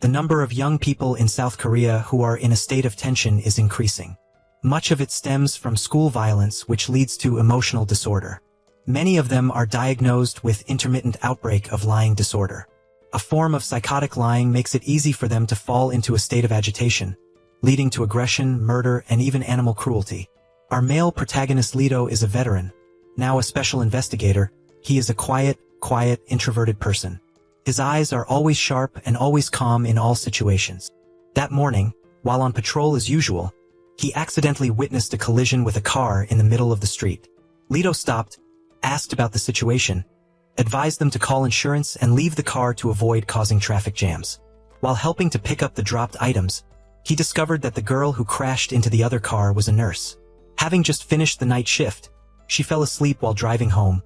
The number of young people in South Korea who are in a state of tension is increasing. Much of it stems from school violence, which leads to emotional disorder. Many of them are diagnosed with intermittent outbreak of lying disorder. A form of psychotic lying makes it easy for them to fall into a state of agitation, leading to aggression, murder, and even animal cruelty. Our male protagonist Lito is a veteran, now a special investigator. He is a quiet, introverted person. His eyes are always sharp and always calm in all situations. That morning, while on patrol as usual, he accidentally witnessed a collision with a car in the middle of the street. Lito stopped, asked about the situation, advised them to call insurance and leave the car to avoid causing traffic jams. While helping to pick up the dropped items, he discovered that the girl who crashed into the other car was a nurse. Having just finished the night shift, she fell asleep while driving home.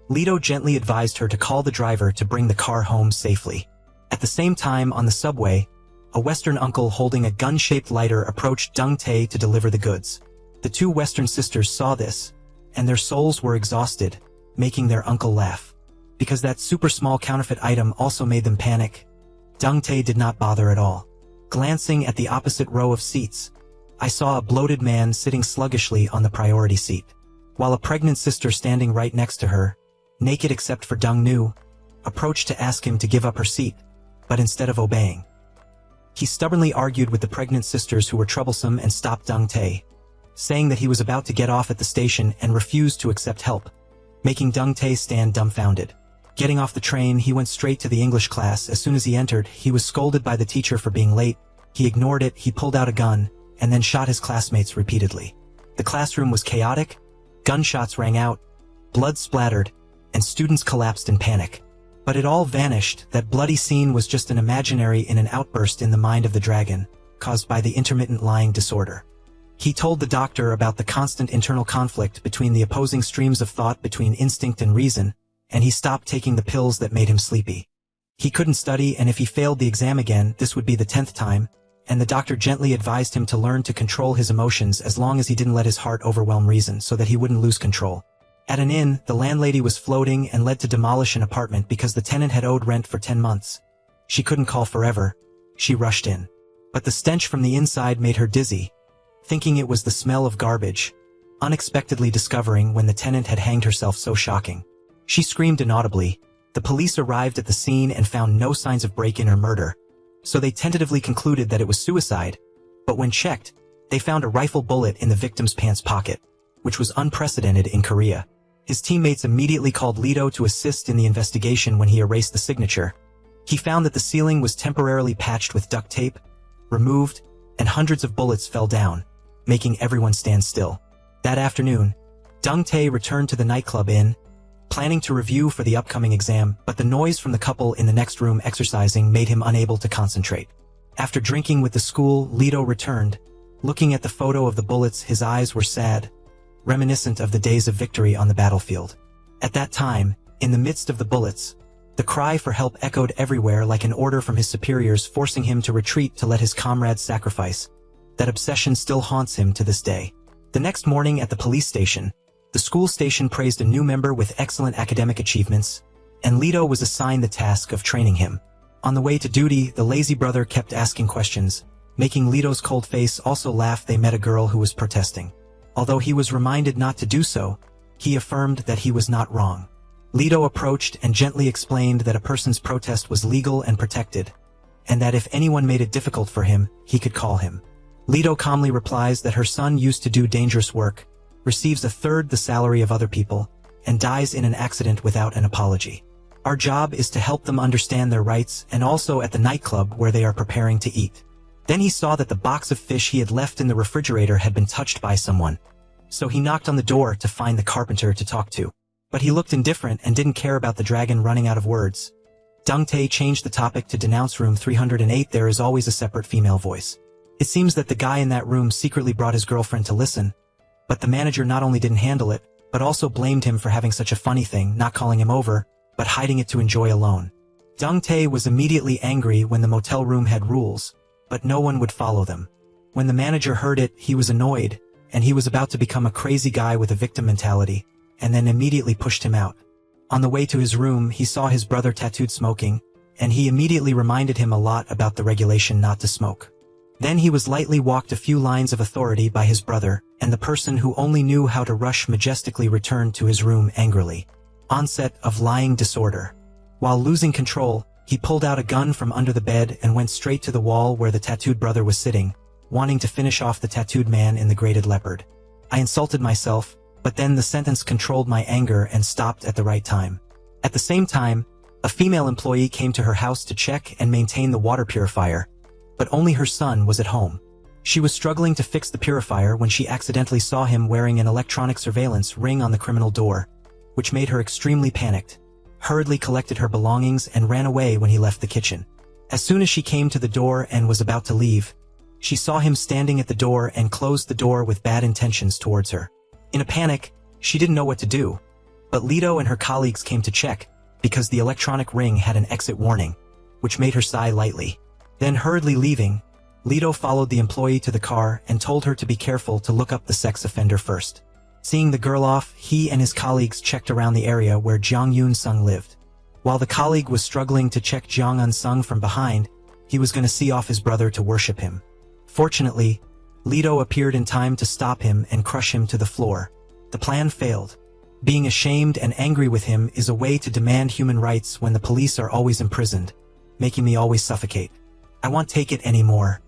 Lito gently advised her to call the driver to bring the car home safely. At the same time, on the subway, a Western uncle holding a gun-shaped lighter approached Dong Tae to deliver the goods. The two Western sisters saw this, and their souls were exhausted, making their uncle laugh. Because that super small counterfeit item also made them panic, Dong Tae did not bother at all. Glancing at the opposite row of seats, I saw a bloated man sitting sluggishly on the priority seat, while a pregnant sister standing right next to her, naked except for Dong Nu, approached to ask him to give up her seat, but instead of obeying, he stubbornly argued with the pregnant sisters who were troublesome and stopped Dong Tae, saying that he was about to get off at the station and refused to accept help, making Dong Tae stand dumbfounded. Getting off the train, he went straight to the English class. As soon as he entered, he was scolded by the teacher for being late. He ignored it, he pulled out a gun, and then shot his classmates repeatedly. The classroom was chaotic, gunshots rang out, blood splattered, and students collapsed in panic. But it all vanished. That bloody scene was just an imaginary in an outburst in the mind of the dragon, caused by the intermittent lying disorder. He told the doctor about the constant internal conflict between the opposing streams of thought between instinct and reason, and he stopped taking the pills that made him sleepy. He couldn't study, and if he failed the exam again, this would be the 10th time, and the doctor gently advised him to learn to control his emotions as long as he didn't let his heart overwhelm reason so that he wouldn't lose control. At an inn, the landlady was floating and led to demolish an apartment because the tenant had owed rent for 10 months. She couldn't call forever. She rushed in. But the stench from the inside made her dizzy, thinking it was the smell of garbage, unexpectedly discovering when the tenant had hanged herself so shocking. She screamed inaudibly. The police arrived at the scene and found no signs of break-in or murder, so they tentatively concluded that it was suicide, but when checked, they found a rifle bullet in the victim's pants pocket, which was unprecedented in Korea. His teammates immediately called Lito to assist in the investigation. When he erased the signature, he found that the ceiling was temporarily patched with duct tape, removed, and hundreds of bullets fell down, making everyone stand still. That afternoon, Dong Tae returned to the nightclub inn, planning to review for the upcoming exam, but the noise from the couple in the next room exercising made him unable to concentrate. After drinking with the school, Lito returned. Looking at the photo of the bullets, his eyes were sad, reminiscent of the days of victory on the battlefield. At that time, in the midst of the bullets, the cry for help echoed everywhere like an order from his superiors forcing him to retreat to let his comrades sacrifice. That obsession still haunts him to this day. The next morning at the police station, the school station praised a new member with excellent academic achievements, and Lito was assigned the task of training him. On the way to duty, the lazy brother kept asking questions, making Lito's cold face also laugh. They met a girl who was protesting. Although he was reminded not to do so, he affirmed that he was not wrong. Lito approached and gently explained that a person's protest was legal and protected, and that if anyone made it difficult for him, he could call him. Lito calmly replies that her son used to do dangerous work, receives a third the salary of other people, and dies in an accident without an apology. Our job is to help them understand their rights, and also at the nightclub where they are preparing to eat. Then he saw that the box of fish he had left in the refrigerator had been touched by someone. So he knocked on the door to find the carpenter to talk to. But he looked indifferent and didn't care about the dragon running out of words. Dong Tae changed the topic to denounce room 308. There is always a separate female voice. It seems that the guy in that room secretly brought his girlfriend to listen, but the manager not only didn't handle it, but also blamed him for having such a funny thing, not calling him over, but hiding it to enjoy alone. Dong Tae was immediately angry when the motel room had rules, but no one would follow them. When the manager heard it, he was annoyed, and he was about to become a crazy guy with a victim mentality, and then immediately pushed him out. On the way to his room, he saw his brother tattooed smoking, and he immediately reminded him a lot about the regulation not to smoke. Then he was lightly walked a few lines of authority by his brother, and the person who only knew how to rush majestically returned to his room angrily. Onset of lying disorder. While losing control, he pulled out a gun from under the bed and went straight to the wall where the tattooed brother was sitting, wanting to finish off the tattooed man in the graded leopard. I insulted myself, but then the sentence controlled my anger and stopped at the right time. At the same time, a female employee came to her house to check and maintain the water purifier, but only her son was at home. She was struggling to fix the purifier when she accidentally saw him wearing an electronic surveillance ring on the criminal door, which made her extremely panicked, hurriedly collected her belongings and ran away when he left the kitchen. As soon as she came to the door and was about to leave, she saw him standing at the door and closed the door with bad intentions towards her. In a panic, she didn't know what to do, but Leto and her colleagues came to check, because the electronic ring had an exit warning, which made her sigh lightly. Then hurriedly leaving, Leto followed the employee to the car and told her to be careful to look up the sex offender first. Seeing the girl off, he and his colleagues checked around the area where Jang Yoon-sung lived. While the colleague was struggling to check Jang Un-sung from behind, he was going to see off his brother to worship him. Fortunately, Leto appeared in time to stop him and crush him to the floor. The plan failed. Being ashamed and angry with him is a way to demand human rights when the police are always imprisoned, making me always suffocate. I won't take it anymore.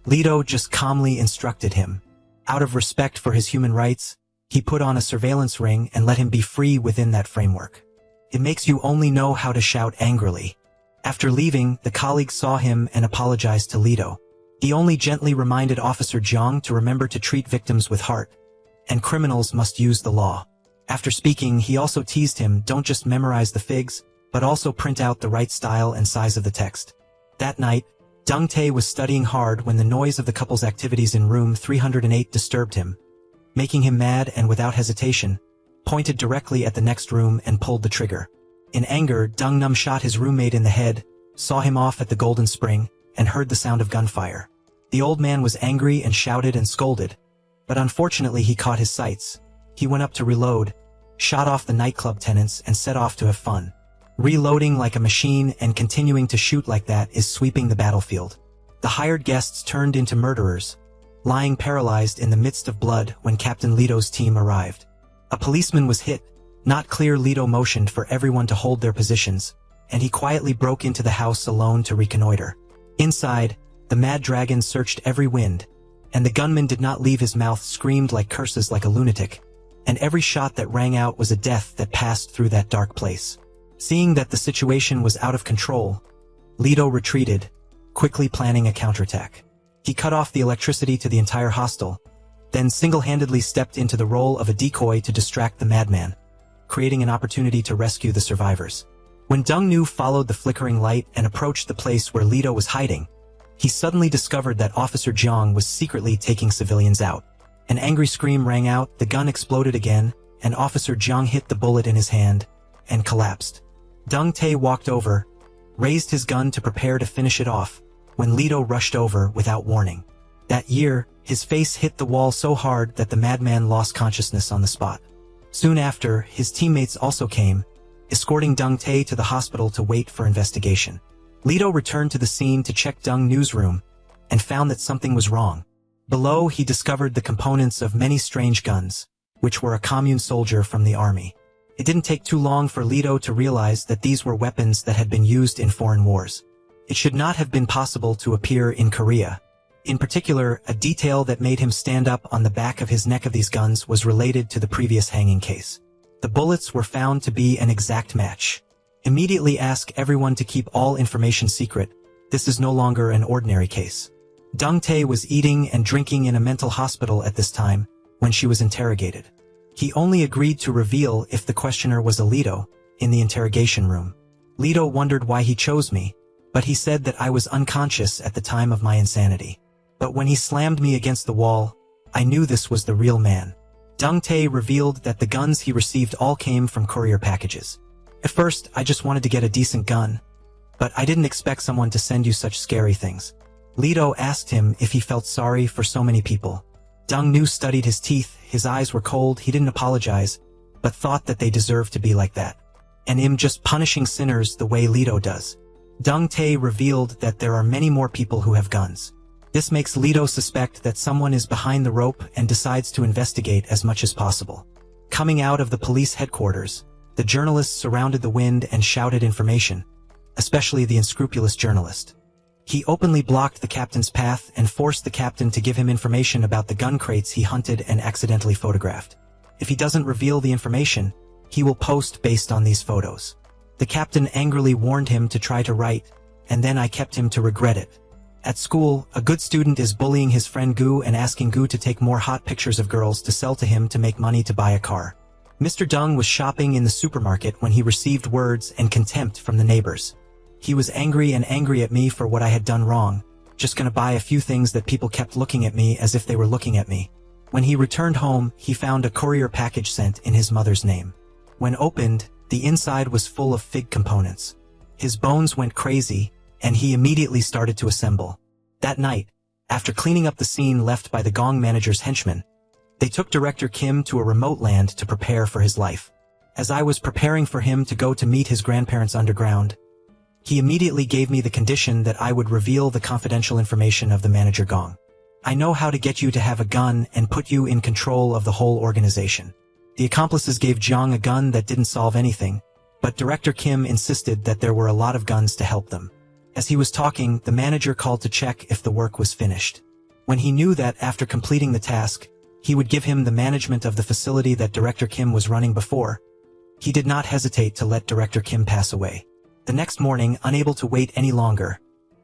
Leto just calmly instructed him. Out of respect for his human rights, he put on a surveillance ring and let him be free within that framework. It makes you only know how to shout angrily. After leaving, the colleague saw him and apologized to Leto. He only gently reminded Officer Jang to remember to treat victims with heart, and criminals must use the law. After speaking, he also teased him, don't just memorize the figs, but also print out the right style and size of the text. That night, Dong Tae was studying hard when the noise of the couple's activities in room 308 disturbed him, making him mad and without hesitation, pointed directly at the next room and pulled the trigger. In anger, Dong Num shot his roommate in the head, saw him off at the Golden Spring, and heard the sound of gunfire. The old man was angry and shouted and scolded, but unfortunately he caught his sights. He went up to reload, shot off the nightclub tenants and set off to have fun. Reloading like a machine and continuing to shoot like that is sweeping the battlefield. The hired guests turned into murderers, lying paralyzed in the midst of blood when Captain Leto's team arrived. A policeman was hit, not clear. Leto motioned for everyone to hold their positions, and he quietly broke into the house alone to reconnoiter. Inside, the mad dragon searched every wind, and the gunman did not leave his mouth, screamed like curses like a lunatic, and every shot that rang out was a death that passed through that dark place. Seeing that the situation was out of control, Leto retreated, quickly planning a counterattack. He cut off the electricity to the entire hostel, then single-handedly stepped into the role of a decoy to distract the madman, creating an opportunity to rescue the survivors. When Dong Nu followed the flickering light and approached the place where Leto was hiding, he suddenly discovered that Officer Jiang was secretly taking civilians out. An angry scream rang out, the gun exploded again, and Officer Jiang hit the bullet in his hand and collapsed. Dong Tae walked over, raised his gun to prepare to finish it off, when Leto rushed over without warning. That year, his face hit the wall so hard that the madman lost consciousness on the spot. Soon after, his teammates also came, escorting Dong Tae to the hospital to wait for investigation. Leto returned to the scene to check Dong Nu's room, and found that something was wrong. Below, he discovered the components of many strange guns, which were a commune soldier from the army. It didn't take too long for Leto to realize that these were weapons that had been used in foreign wars. It should not have been possible to appear in Korea. In particular, a detail that made him stand up on the back of his neck of these guns was related to the previous hanging case. The bullets were found to be an exact match. Immediately ask everyone to keep all information secret. This is no longer an ordinary case. Dong Tae was eating and drinking in a mental hospital at this time, when she was interrogated. He only agreed to reveal if the questioner was a Leto, in the interrogation room. Leto wondered why he chose me, but he said that I was unconscious at the time of my insanity. But when he slammed me against the wall, I knew this was the real man. Dong Tae revealed that the guns he received all came from courier packages. At first, I just wanted to get a decent gun, but I didn't expect someone to send you such scary things. Leto asked him if he felt sorry for so many people. Dong Nu studied his teeth, his eyes were cold, he didn't apologize, but thought that they deserved to be like that. And him just punishing sinners the way Leto does. Deng Tae revealed that there are many more people who have guns. This makes Leto suspect that someone is behind the rope and decides to investigate as much as possible. Coming out of the police headquarters, the journalists surrounded the wind and shouted information, especially the unscrupulous journalist. He openly blocked the captain's path and forced the captain to give him information about the gun crates he hunted and accidentally photographed. If he doesn't reveal the information, he will post based on these photos. The captain angrily warned him to try to write, and then I kept him to regret it. At school, a good student is bullying his friend Gu and asking Gu to take more hot pictures of girls to sell to him to make money to buy a car. Mr. Deng was shopping in the supermarket when he received words and contempt from the neighbors. He was angry at me for what I had done wrong, just gonna buy a few things that people kept looking at me as if they were looking at me. When he returned home, he found a courier package sent in his mother's name. When opened, the inside was full of fig components. His bones went crazy, and he immediately started to assemble. That night, after cleaning up the scene left by the Gong manager's henchmen, they took Director Kim to a remote land to prepare for his life. As I was preparing for him to go to meet his grandparents underground, he immediately gave me the condition that I would reveal the confidential information of the manager Gong. I know how to get you to have a gun and put you in control of the whole organization. The accomplices gave Jiang a gun that didn't solve anything, but Director Kim insisted that there were a lot of guns to help them. As he was talking, the manager called to check if the work was finished. When he knew that after completing the task, he would give him the management of the facility that Director Kim was running before, he did not hesitate to let Director Kim pass away. The next morning, unable to wait any longer,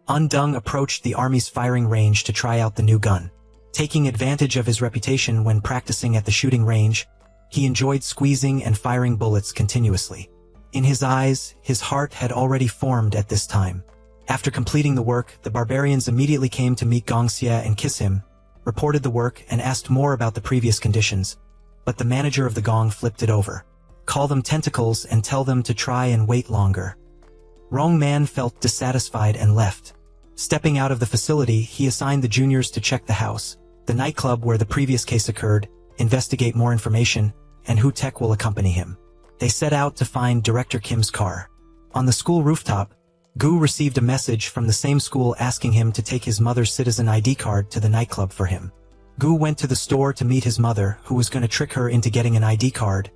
Deng approached the army's firing range to try out the new gun. Taking advantage of his reputation when practicing at the shooting range, he enjoyed squeezing and firing bullets continuously. In his eyes, his heart had already formed at this time. After completing the work, the barbarians immediately came to meet Gong Xie and kiss him, reported the work and asked more about the previous conditions, but the manager of the Gong flipped it over. Call them tentacles and tell them to try and wait longer. Rong Man felt dissatisfied and left. Stepping out of the facility, he assigned the juniors to check the house, the nightclub where the previous case occurred, investigate more information, and Hu Tech will accompany him. They set out to find Director Kim's car. On the school rooftop, Gu received a message from the same school asking him to take his mother's citizen ID card to the nightclub for him. Gu went to the store to meet his mother, who was going to trick her into getting an ID card,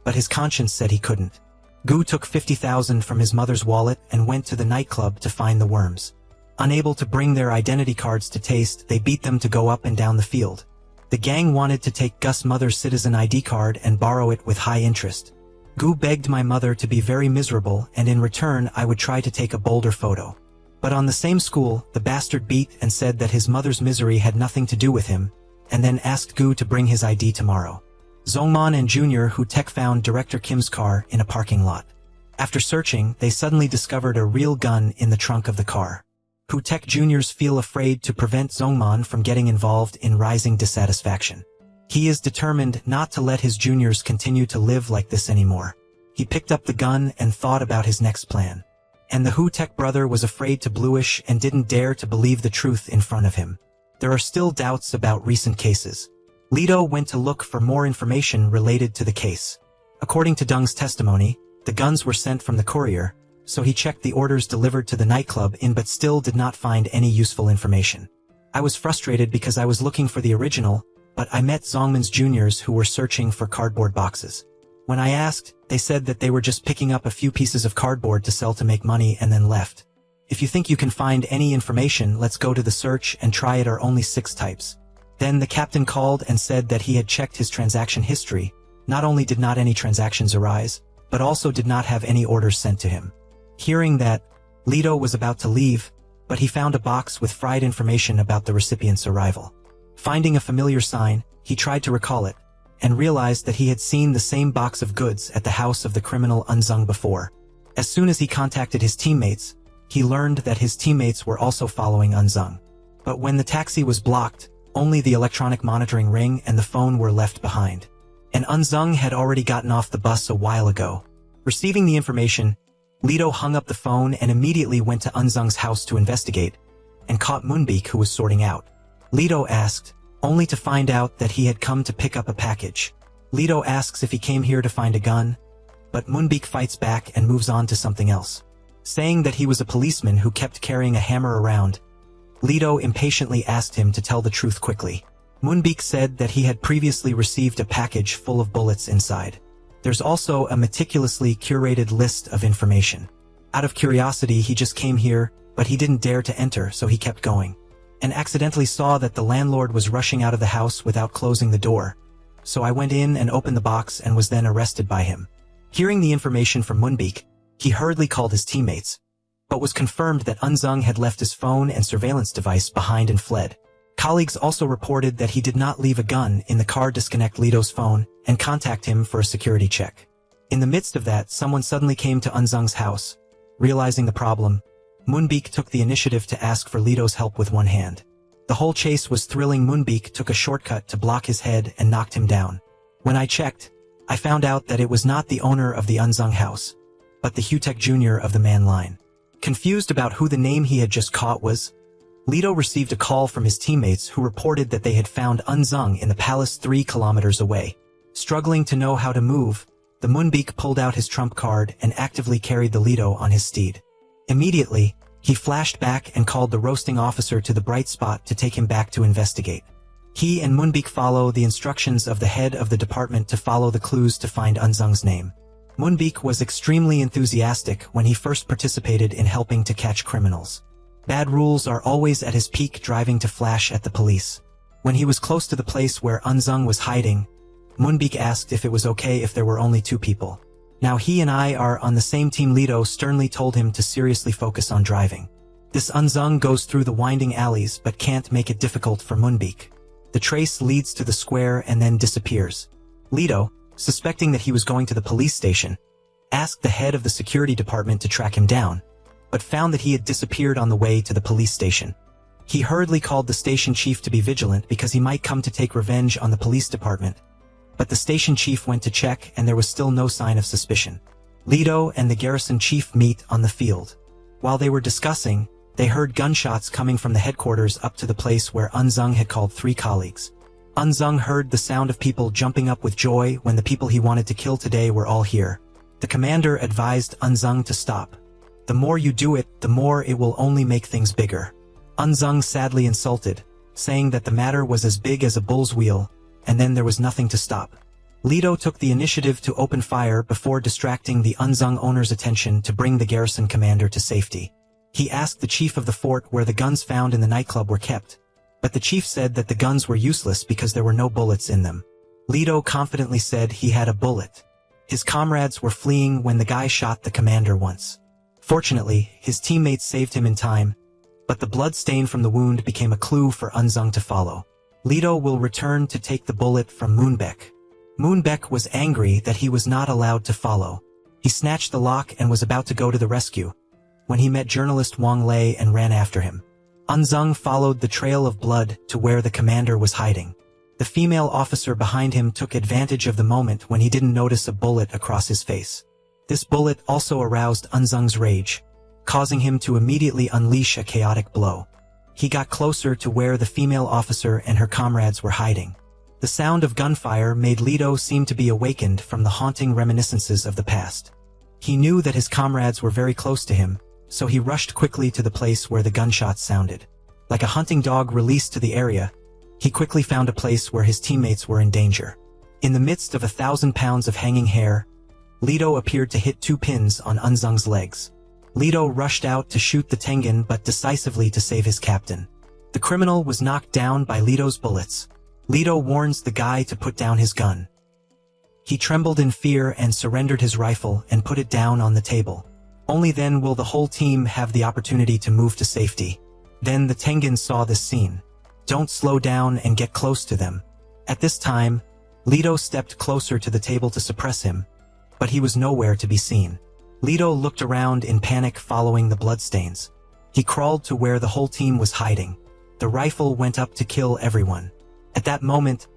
but his conscience said he couldn't. Gu took 50,000 from his mother's wallet and went to the nightclub to find the worms. Unable to bring their identity cards to taste, they beat them to go up and down the field. The gang wanted to take Gus' mother's citizen ID card and borrow it with high interest. Gu begged my mother to be very miserable, and in return I would try to take a bolder photo. But on the same school, the bastard beat and said that his mother's misery had nothing to do with him, and then asked Gu to bring his ID tomorrow. Zongman and Junior Hu Tech found Director Kim's car in a parking lot. After searching, they suddenly discovered a real gun in the trunk of the car. Hu Tech Juniors feel afraid to prevent Zongman from getting involved in rising dissatisfaction. He is determined not to let his juniors continue to live like this anymore. He picked up the gun and thought about his next plan. And the Hu Tech brother was afraid to bluish and didn't dare to believe the truth in front of him. There are still doubts about recent cases. Leto went to look for more information related to the case. According to Deng's testimony, the guns were sent from the courier, so he checked the orders delivered to the nightclub but still did not find any useful information. I was frustrated because I was looking for the original, but I met Zongman's juniors who were searching for cardboard boxes. When I asked, they said that they were just picking up a few pieces of cardboard to sell to make money and then left. If you think you can find any information, let's go to the search and try it. Are only 6 types. Then the captain called and said that he had checked his transaction history. Not only did not any transactions arise, but also did not have any orders sent to him. Hearing that, Leto was about to leave, but he found a box with fried information about the recipient's arrival. Finding a familiar sign, he tried to recall it, and realized that he had seen the same box of goods at the house of the criminal Unzung before. As soon as he contacted his teammates, he learned that his teammates were also following Unzung. But when the taxi was blocked, only the electronic monitoring ring and the phone were left behind. And Unzung had already gotten off the bus a while ago. Receiving the information, Leto hung up the phone and immediately went to Unzung's house to investigate, and caught Moonbeak, who was sorting out. Leto asked, only to find out that he had come to pick up a package. Leto asks if he came here to find a gun, but Moonbeak fights back and moves on to something else. saying that he was a policeman who kept carrying a hammer around. Leto impatiently asked him to tell the truth quickly. Moonbeak said that he had previously received a package full of bullets inside. There's also a meticulously curated list of information. Out of curiosity, he just came here, but he didn't dare to enter, so he kept going. And accidentally saw that the landlord was rushing out of the house without closing the door. So I went in and opened the box and was then arrested by him. Hearing the information from Moonbeak, he hurriedly called his teammates, but was confirmed that Unzung had left his phone and surveillance device behind and fled. Colleagues also reported that he did not leave a gun in the car, disconnect Leto's phone, and contact him for a security check. In the midst of that, someone suddenly came to Unzung's house. Realizing the problem, Moonbeak took the initiative to ask for Leto's help with one hand. The whole chase was thrilling. Moonbeak took a shortcut to block his head and knocked him down. When I checked, I found out that it was not the owner of the Unzung house, but the Hutek Jr. of the man line. Confused about who the name he had just caught was, Leto received a call from his teammates who reported that they had found Unzung in the palace 3 kilometers away. Struggling to know how to move, the Moonbeak pulled out his trump card and actively carried the Leto on his steed. Immediately, he flashed back and called the roasting officer to the bright spot to take him back to investigate. He and Moonbeak follow the instructions of the head of the department to follow the clues to find Unzung's name. Moonbeak was extremely enthusiastic when he first participated in helping to catch criminals. Bad rules are always at his peak, driving to flash at the police. When he was close to the place where Unzung was hiding, Moonbeak asked if it was okay if there were only 2 people. Now he and I are on the same team. Leto sternly told him to seriously focus on driving. This Unzung goes through the winding alleys but can't make it difficult for Moonbeak. The trace leads to the square and then disappears. Leto, suspecting that he was going to the police station, asked the head of the security department to track him down, but found that he had disappeared on the way to the police station. He hurriedly called the station chief to be vigilant because he might come to take revenge on the police department. But the station chief went to check and there was still no sign of suspicion. Leto and the garrison chief meet on the field. While they were discussing, they heard gunshots coming from the headquarters up to the place where Unzung had called 3 colleagues. Unzung heard the sound of people jumping up with joy when the people he wanted to kill today were all here. The commander advised Unzung to stop. The more you do it, the more it will only make things bigger. Unzung sadly insulted, saying that the matter was as big as a bull's wheel, and then there was nothing to stop. Leto took the initiative to open fire before distracting the Unzung owner's attention to bring the garrison commander to safety. He asked the chief of the fort where the guns found in the nightclub were kept, but the chief said that the guns were useless because there were no bullets in them. Leto confidently said he had a bullet. His comrades were fleeing when the guy shot the commander once. Fortunately, his teammates saved him in time, but the blood stain from the wound became a clue for Unzung to follow. Leto will return to take the bullet from Moonbeak. Moonbeak was angry that he was not allowed to follow. He snatched the lock and was about to go to the rescue, when he met journalist Wang Lei and ran after him. Unzung followed the trail of blood to where the commander was hiding. The female officer behind him took advantage of the moment when he didn't notice a bullet across his face. This bullet also aroused Unzung's rage, causing him to immediately unleash a chaotic blow. He got closer to where the female officer and her comrades were hiding. The sound of gunfire made Leto seem to be awakened from the haunting reminiscences of the past. He knew that his comrades were very close to him, so he rushed quickly to the place where the gunshots sounded. Like a hunting dog released to the area, he quickly found a place where his teammates were in danger. In the midst of 1,000 pounds of hanging hair, Leto appeared to hit 2 pins on Unzung's legs. Leto rushed out to shoot the Tengen but decisively to save his captain. The criminal was knocked down by Leto's bullets. Leto warns the guy to put down his gun. He trembled in fear and surrendered his rifle and put it down on the table. Only then will the whole team have the opportunity to move to safety. Then the Tengen saw this scene. Don't slow down and get close to them. At this time, Leto stepped closer to the table to suppress him, but he was nowhere to be seen. Leto looked around in panic following the bloodstains. He crawled to where the whole team was hiding. The rifle went up to kill everyone. At that moment,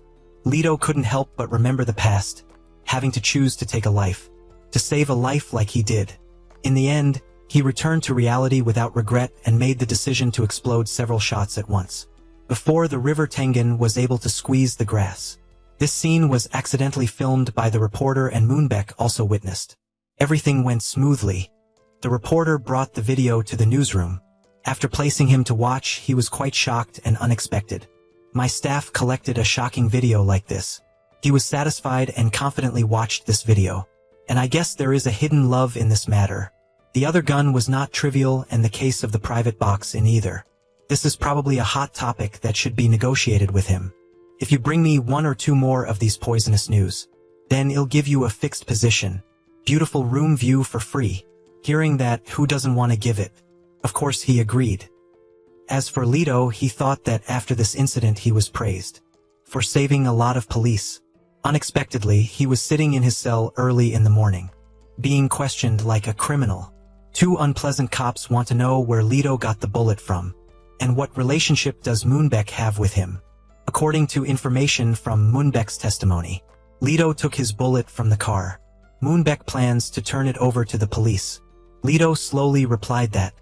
Leto couldn't help but remember the past, having to choose to take a life, to save a life like he did. In the end, he returned to reality without regret and made the decision to explode several shots at once, before the river Tengen was able to squeeze the grass. This scene was accidentally filmed by the reporter and Moonbeak also witnessed. Everything went smoothly, The reporter brought the video to the newsroom. After placing him to watch, he was quite shocked and unexpected. My staff collected a shocking video like this. He was satisfied and confidently watched this video. And I guess there is a hidden love in this matter. The other gun was not trivial, and the case of the private box in either. This is probably a hot topic that should be negotiated with him. If you bring me 1 or 2 more of these poisonous news, then I'll give you a fixed position. Beautiful room view for free. Hearing that, who doesn't want to give it? Of course he agreed. As for Lito, he thought that after this incident he was praised for saving a lot of police. Unexpectedly, he was sitting in his cell early in the morning, being questioned like a criminal. 2 unpleasant cops want to know where Lito got the bullet from, and what relationship does Moonbeck have with him. According to information from Moonbeck's testimony, Lito took his bullet from the car. Moonbeck plans to turn it over to the police. Lito slowly replied that,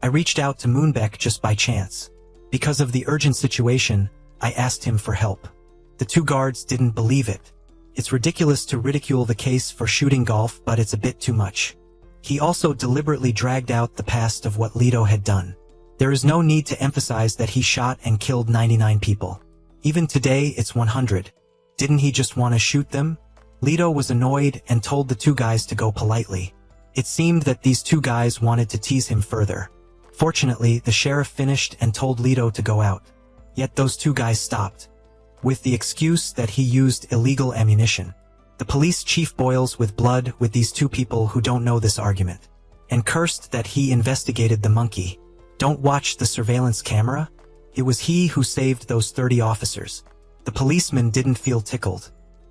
I reached out to Moonbeck just by chance. Because of the urgent situation, I asked him for help. The 2 guards didn't believe it. It's ridiculous to ridicule the case for shooting golf, but it's a bit too much. He also deliberately dragged out the past of what Lito had done. There is no need to emphasize that he shot and killed 99 people. Even today, it's 100. Didn't he just want to shoot them? Lito was annoyed and told the 2 guys to go politely. It seemed that these 2 guys wanted to tease him further. Fortunately, the sheriff finished and told Lito to go out. Yet those 2 guys stopped, with the excuse that he used illegal ammunition. The police chief boils with blood with these 2 people who don't know this argument, and cursed that he investigated the monkey. Don't watch the surveillance camera? It was he who saved those 30 officers. The policeman didn't feel tickled.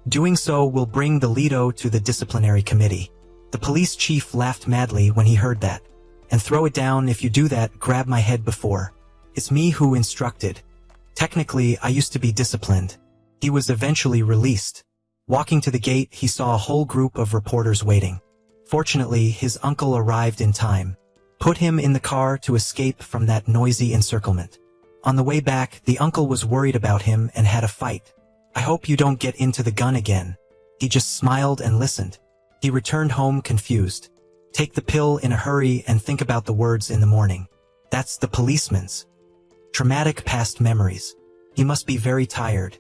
Doing so will bring the Lito to the disciplinary committee. The police chief laughed madly when he heard that. And throw it down if you do that, grab my head before. It's me who instructed. Technically, I used to be disciplined. He was eventually released. Walking to the gate, he saw a whole group of reporters waiting. Fortunately, his uncle arrived in time. Put him in the car to escape from that noisy encirclement. On the way back, the uncle was worried about him and had a fight. I hope you don't get into the gun again. He just smiled and listened. He returned home confused. Take the pill in a hurry and think about the words in the morning. That's the policeman's traumatic past memories. He must be very tired.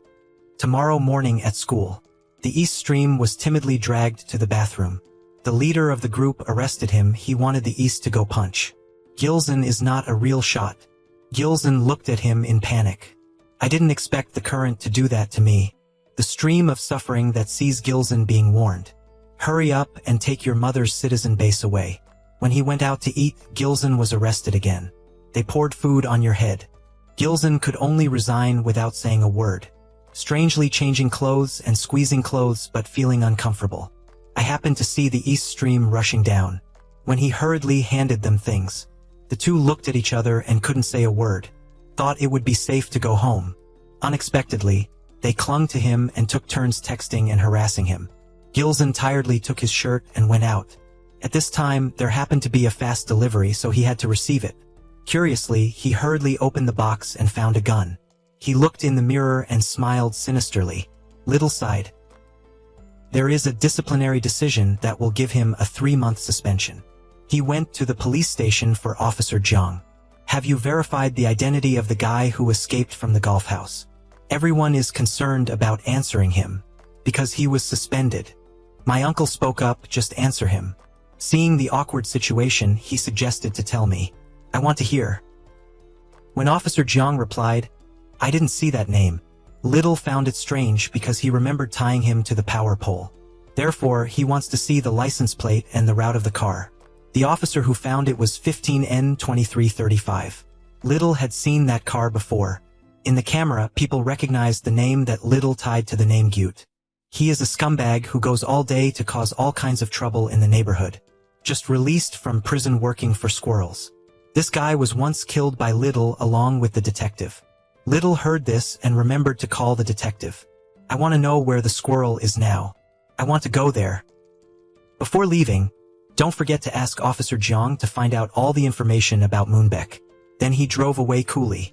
Tomorrow morning at school, the East Stream was timidly dragged to the bathroom. The leader of the group arrested him. He wanted the East to go punch. Gilson is not a real shot. Gilson looked at him in panic. I didn't expect the current to do that to me. The stream of suffering that sees Gilson being warned. Hurry up and take your mother's citizen base away. When he went out to eat, Gilson was arrested again. They poured food on your head. Gilson could only resign without saying a word. Strangely changing clothes and squeezing clothes but feeling uncomfortable. I happened to see the East Stream rushing down. When he hurriedly handed them things, the 2 looked at each other and couldn't say a word. Thought it would be safe to go home. Unexpectedly, they clung to him and took turns texting and harassing him. Gilson tiredly took his shirt and went out. At this time, there happened to be a fast delivery, so he had to receive it. Curiously, he hurriedly opened the box and found a gun. He looked in the mirror and smiled sinisterly. Little sighed. There is a disciplinary decision that will give him a 3-month suspension. He went to the police station for Officer Jiang. Have you verified the identity of the guy who escaped from the golf house? Everyone is concerned about answering him, because he was suspended. My uncle spoke up, just answer him. Seeing the awkward situation, he suggested to tell me. I want to hear. When Officer Jiang replied, I didn't see that name. Little found it strange because he remembered tying him to the power pole. Therefore, he wants to see the license plate and the route of the car. The officer who found it was 15N2335. Little had seen that car before. In the camera, people recognized the name that Little tied to the name Gute. He is a scumbag who goes all day to cause all kinds of trouble in the neighborhood. Just released from prison working for squirrels. This guy was once killed by Little along with the detective. Little heard this and remembered to call the detective. I want to know where the squirrel is now. I want to go there. Before leaving, don't forget to ask Officer Jiang to find out all the information about Moonbeck. Then he drove away coolly.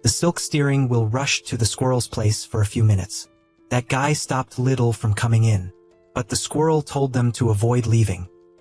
The silk steering will rush to the squirrel's place for a few minutes. That guy stopped Little from coming in, but the squirrel told them to avoid leaving.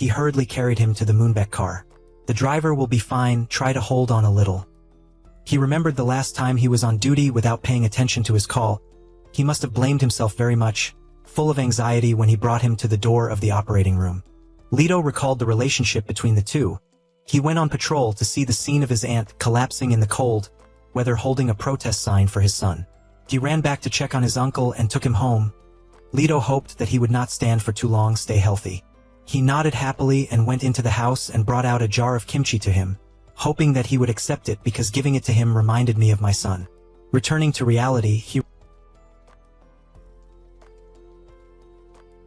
He hurriedly carried him to the Moonbeck car. "The driver will be fine, try to hold on a little." He remembered the last time he was on duty without paying attention to his call. He must have blamed himself very much, full of anxiety when he brought him to the door of the operating room. Leto recalled the relationship between the two. He went on patrol to see the scene of his aunt collapsing in the cold weather holding a protest sign for his son. He ran back to check on his uncle and took him home. Leto hoped that he would not stand for too long, stay healthy. He nodded happily and went into the house and brought out a jar of kimchi to him, hoping that he would accept it because giving it to him reminded me of my son. Returning to reality,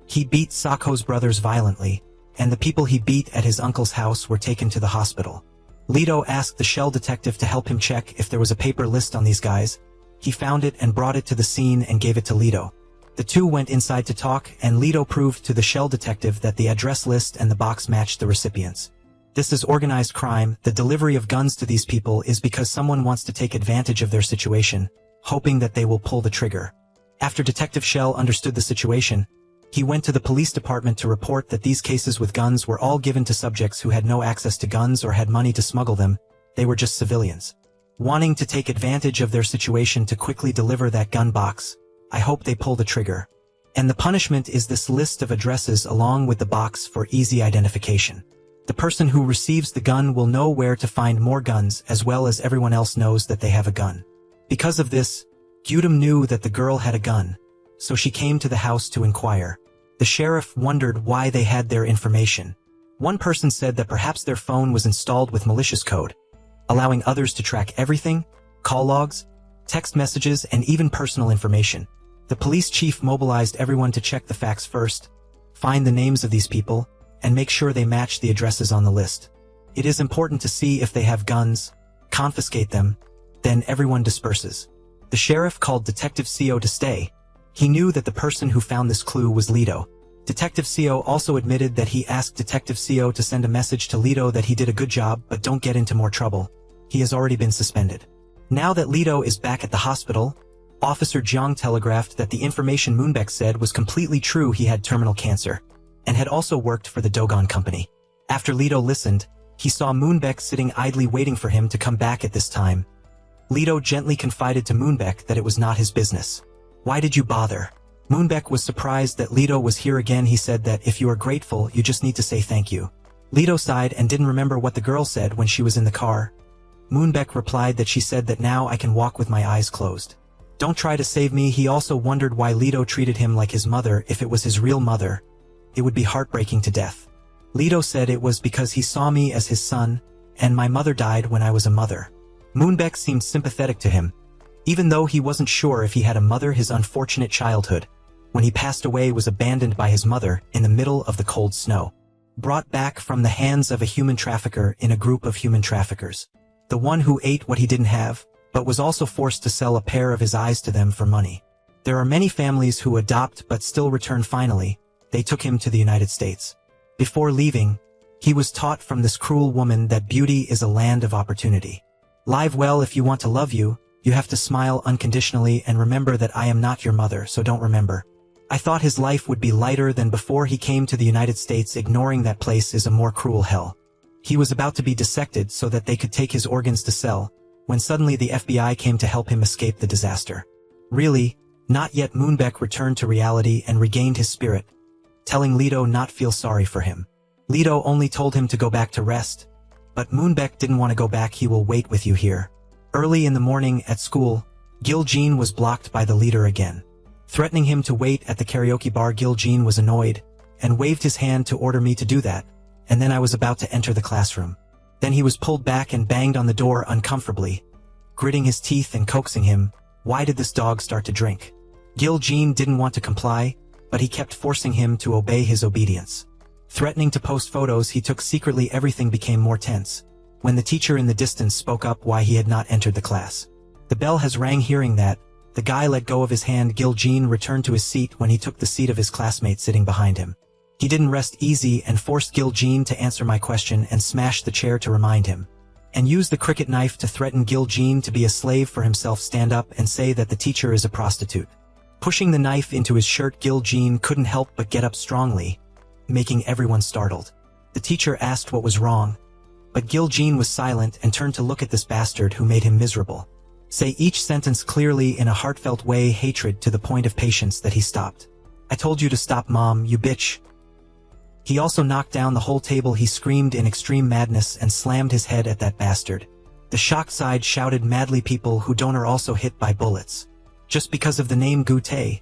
he beat Sako's brothers violently, and the people he beat at his uncle's house were taken to the hospital. Leto asked the shell detective to help him check if there was a paper list on these guys. He found it and brought it to the scene and gave it to Leto. The two went inside to talk, and Leto proved to the shell detective that the address list and the box matched the recipients. This is organized crime. The delivery of guns to these people is because someone wants to take advantage of their situation, hoping that they will pull the trigger. After Detective Shell understood the situation, he went to the police department to report that these cases with guns were all given to subjects who had no access to guns or had money to smuggle them. They were just civilians, wanting to take advantage of their situation to quickly deliver that gun box. I hope they pull the trigger. And the punishment is this list of addresses along with the box for easy identification. The person who receives the gun will know where to find more guns, as well as everyone else knows that they have a gun. Because of this, Gudum knew that the girl had a gun, so she came to the house to inquire. The sheriff wondered why they had their information. One person said that perhaps their phone was installed with malicious code, allowing others to track everything, call logs, text messages, and even personal information. The police chief mobilized everyone to check the facts first, find the names of these people, and make sure they match the addresses on the list. It is important to see if they have guns, confiscate them, then everyone disperses. The sheriff called Detective Co to stay. He knew that the person who found this clue was Leto. Detective Co also admitted that he asked Detective Co to send a message to Leto that he did a good job but don't get into more trouble. He has already been suspended. Now that Leto is back at the hospital, Officer Jiang telegraphed that the information Moonbeck said was completely true. He had terminal cancer, and had also worked for the Dogon Company. After Leto listened, he saw Moonbeck sitting idly waiting for him to come back at this time. Leto gently confided to Moonbeck that it was not his business. "Why did you bother?" Moonbeck was surprised that Leto was here again. He said that if you are grateful, you just need to say thank you. Leto sighed and didn't remember what the girl said when she was in the car. Moonbeck replied that she said that now I can walk with my eyes closed. Don't try to save me. He also wondered why Leto treated him like his mother. If it was his real mother, it would be heartbreaking to death. Leto said it was because he saw me as his son, and my mother died when I was a mother. Moonbeck seemed sympathetic to him. Even though he wasn't sure if he had a mother, his unfortunate childhood, when he passed away, was abandoned by his mother in the middle of the cold snow. Brought back from the hands of a human trafficker in a group of human traffickers. The one who ate what he didn't have, but was also forced to sell a pair of his eyes to them for money. There are many families who adopt but still return. Finally, they took him to the United States. Before leaving, he was taught from this cruel woman that beauty is a land of opportunity. Live well. If you want to love you, you have to smile unconditionally and remember that I am not your mother, so don't remember. I thought his life would be lighter than before he came to the United States. Ignoring that place is a more cruel hell. He was about to be dissected so that they could take his organs to sell, when suddenly the FBI came to help him escape the disaster. Really, not yet. Moonbeck returned to reality and regained his spirit, telling Leto not feel sorry for him. Leto only told him to go back to rest, but Moonbeck didn't want to go back. He will wait with you here. Early in the morning at school, Gil-Jean was blocked by the leader again. Threatening him to wait at the karaoke bar, Gil-Jean was annoyed, and waved his hand to order me to do that, and then I was about to enter the classroom. Then he was pulled back and banged on the door uncomfortably, gritting his teeth and coaxing him. Why did this dog start to drink? Gil-Jean didn't want to comply, but he kept forcing him to obey his obedience. Threatening to post photos he took secretly. Everything became more tense when the teacher in the distance spoke up why he had not entered the class. The bell has rang. Hearing that, the guy let go of his hand. Gil-Jean returned to his seat when he took the seat of his classmate sitting behind him. He didn't rest easy and forced Gil-Jean to answer my question and smashed the chair to remind him, and used the cricket knife to threaten Gil-Jean to be a slave for himself, stand up and say that the teacher is a prostitute. Pushing the knife into his shirt, Gil-Jean couldn't help but get up strongly, making everyone startled. The teacher asked what was wrong, but Gil-Jean was silent and turned to look at this bastard who made him miserable. Say each sentence clearly in a heartfelt way, hatred to the point of patience that he stopped. I told you to stop, Mom, you bitch. He also knocked down the whole table. He screamed in extreme madness and slammed his head at that bastard. The shocked side shouted madly, people who don't are also hit by bullets. Just because of the name Gute.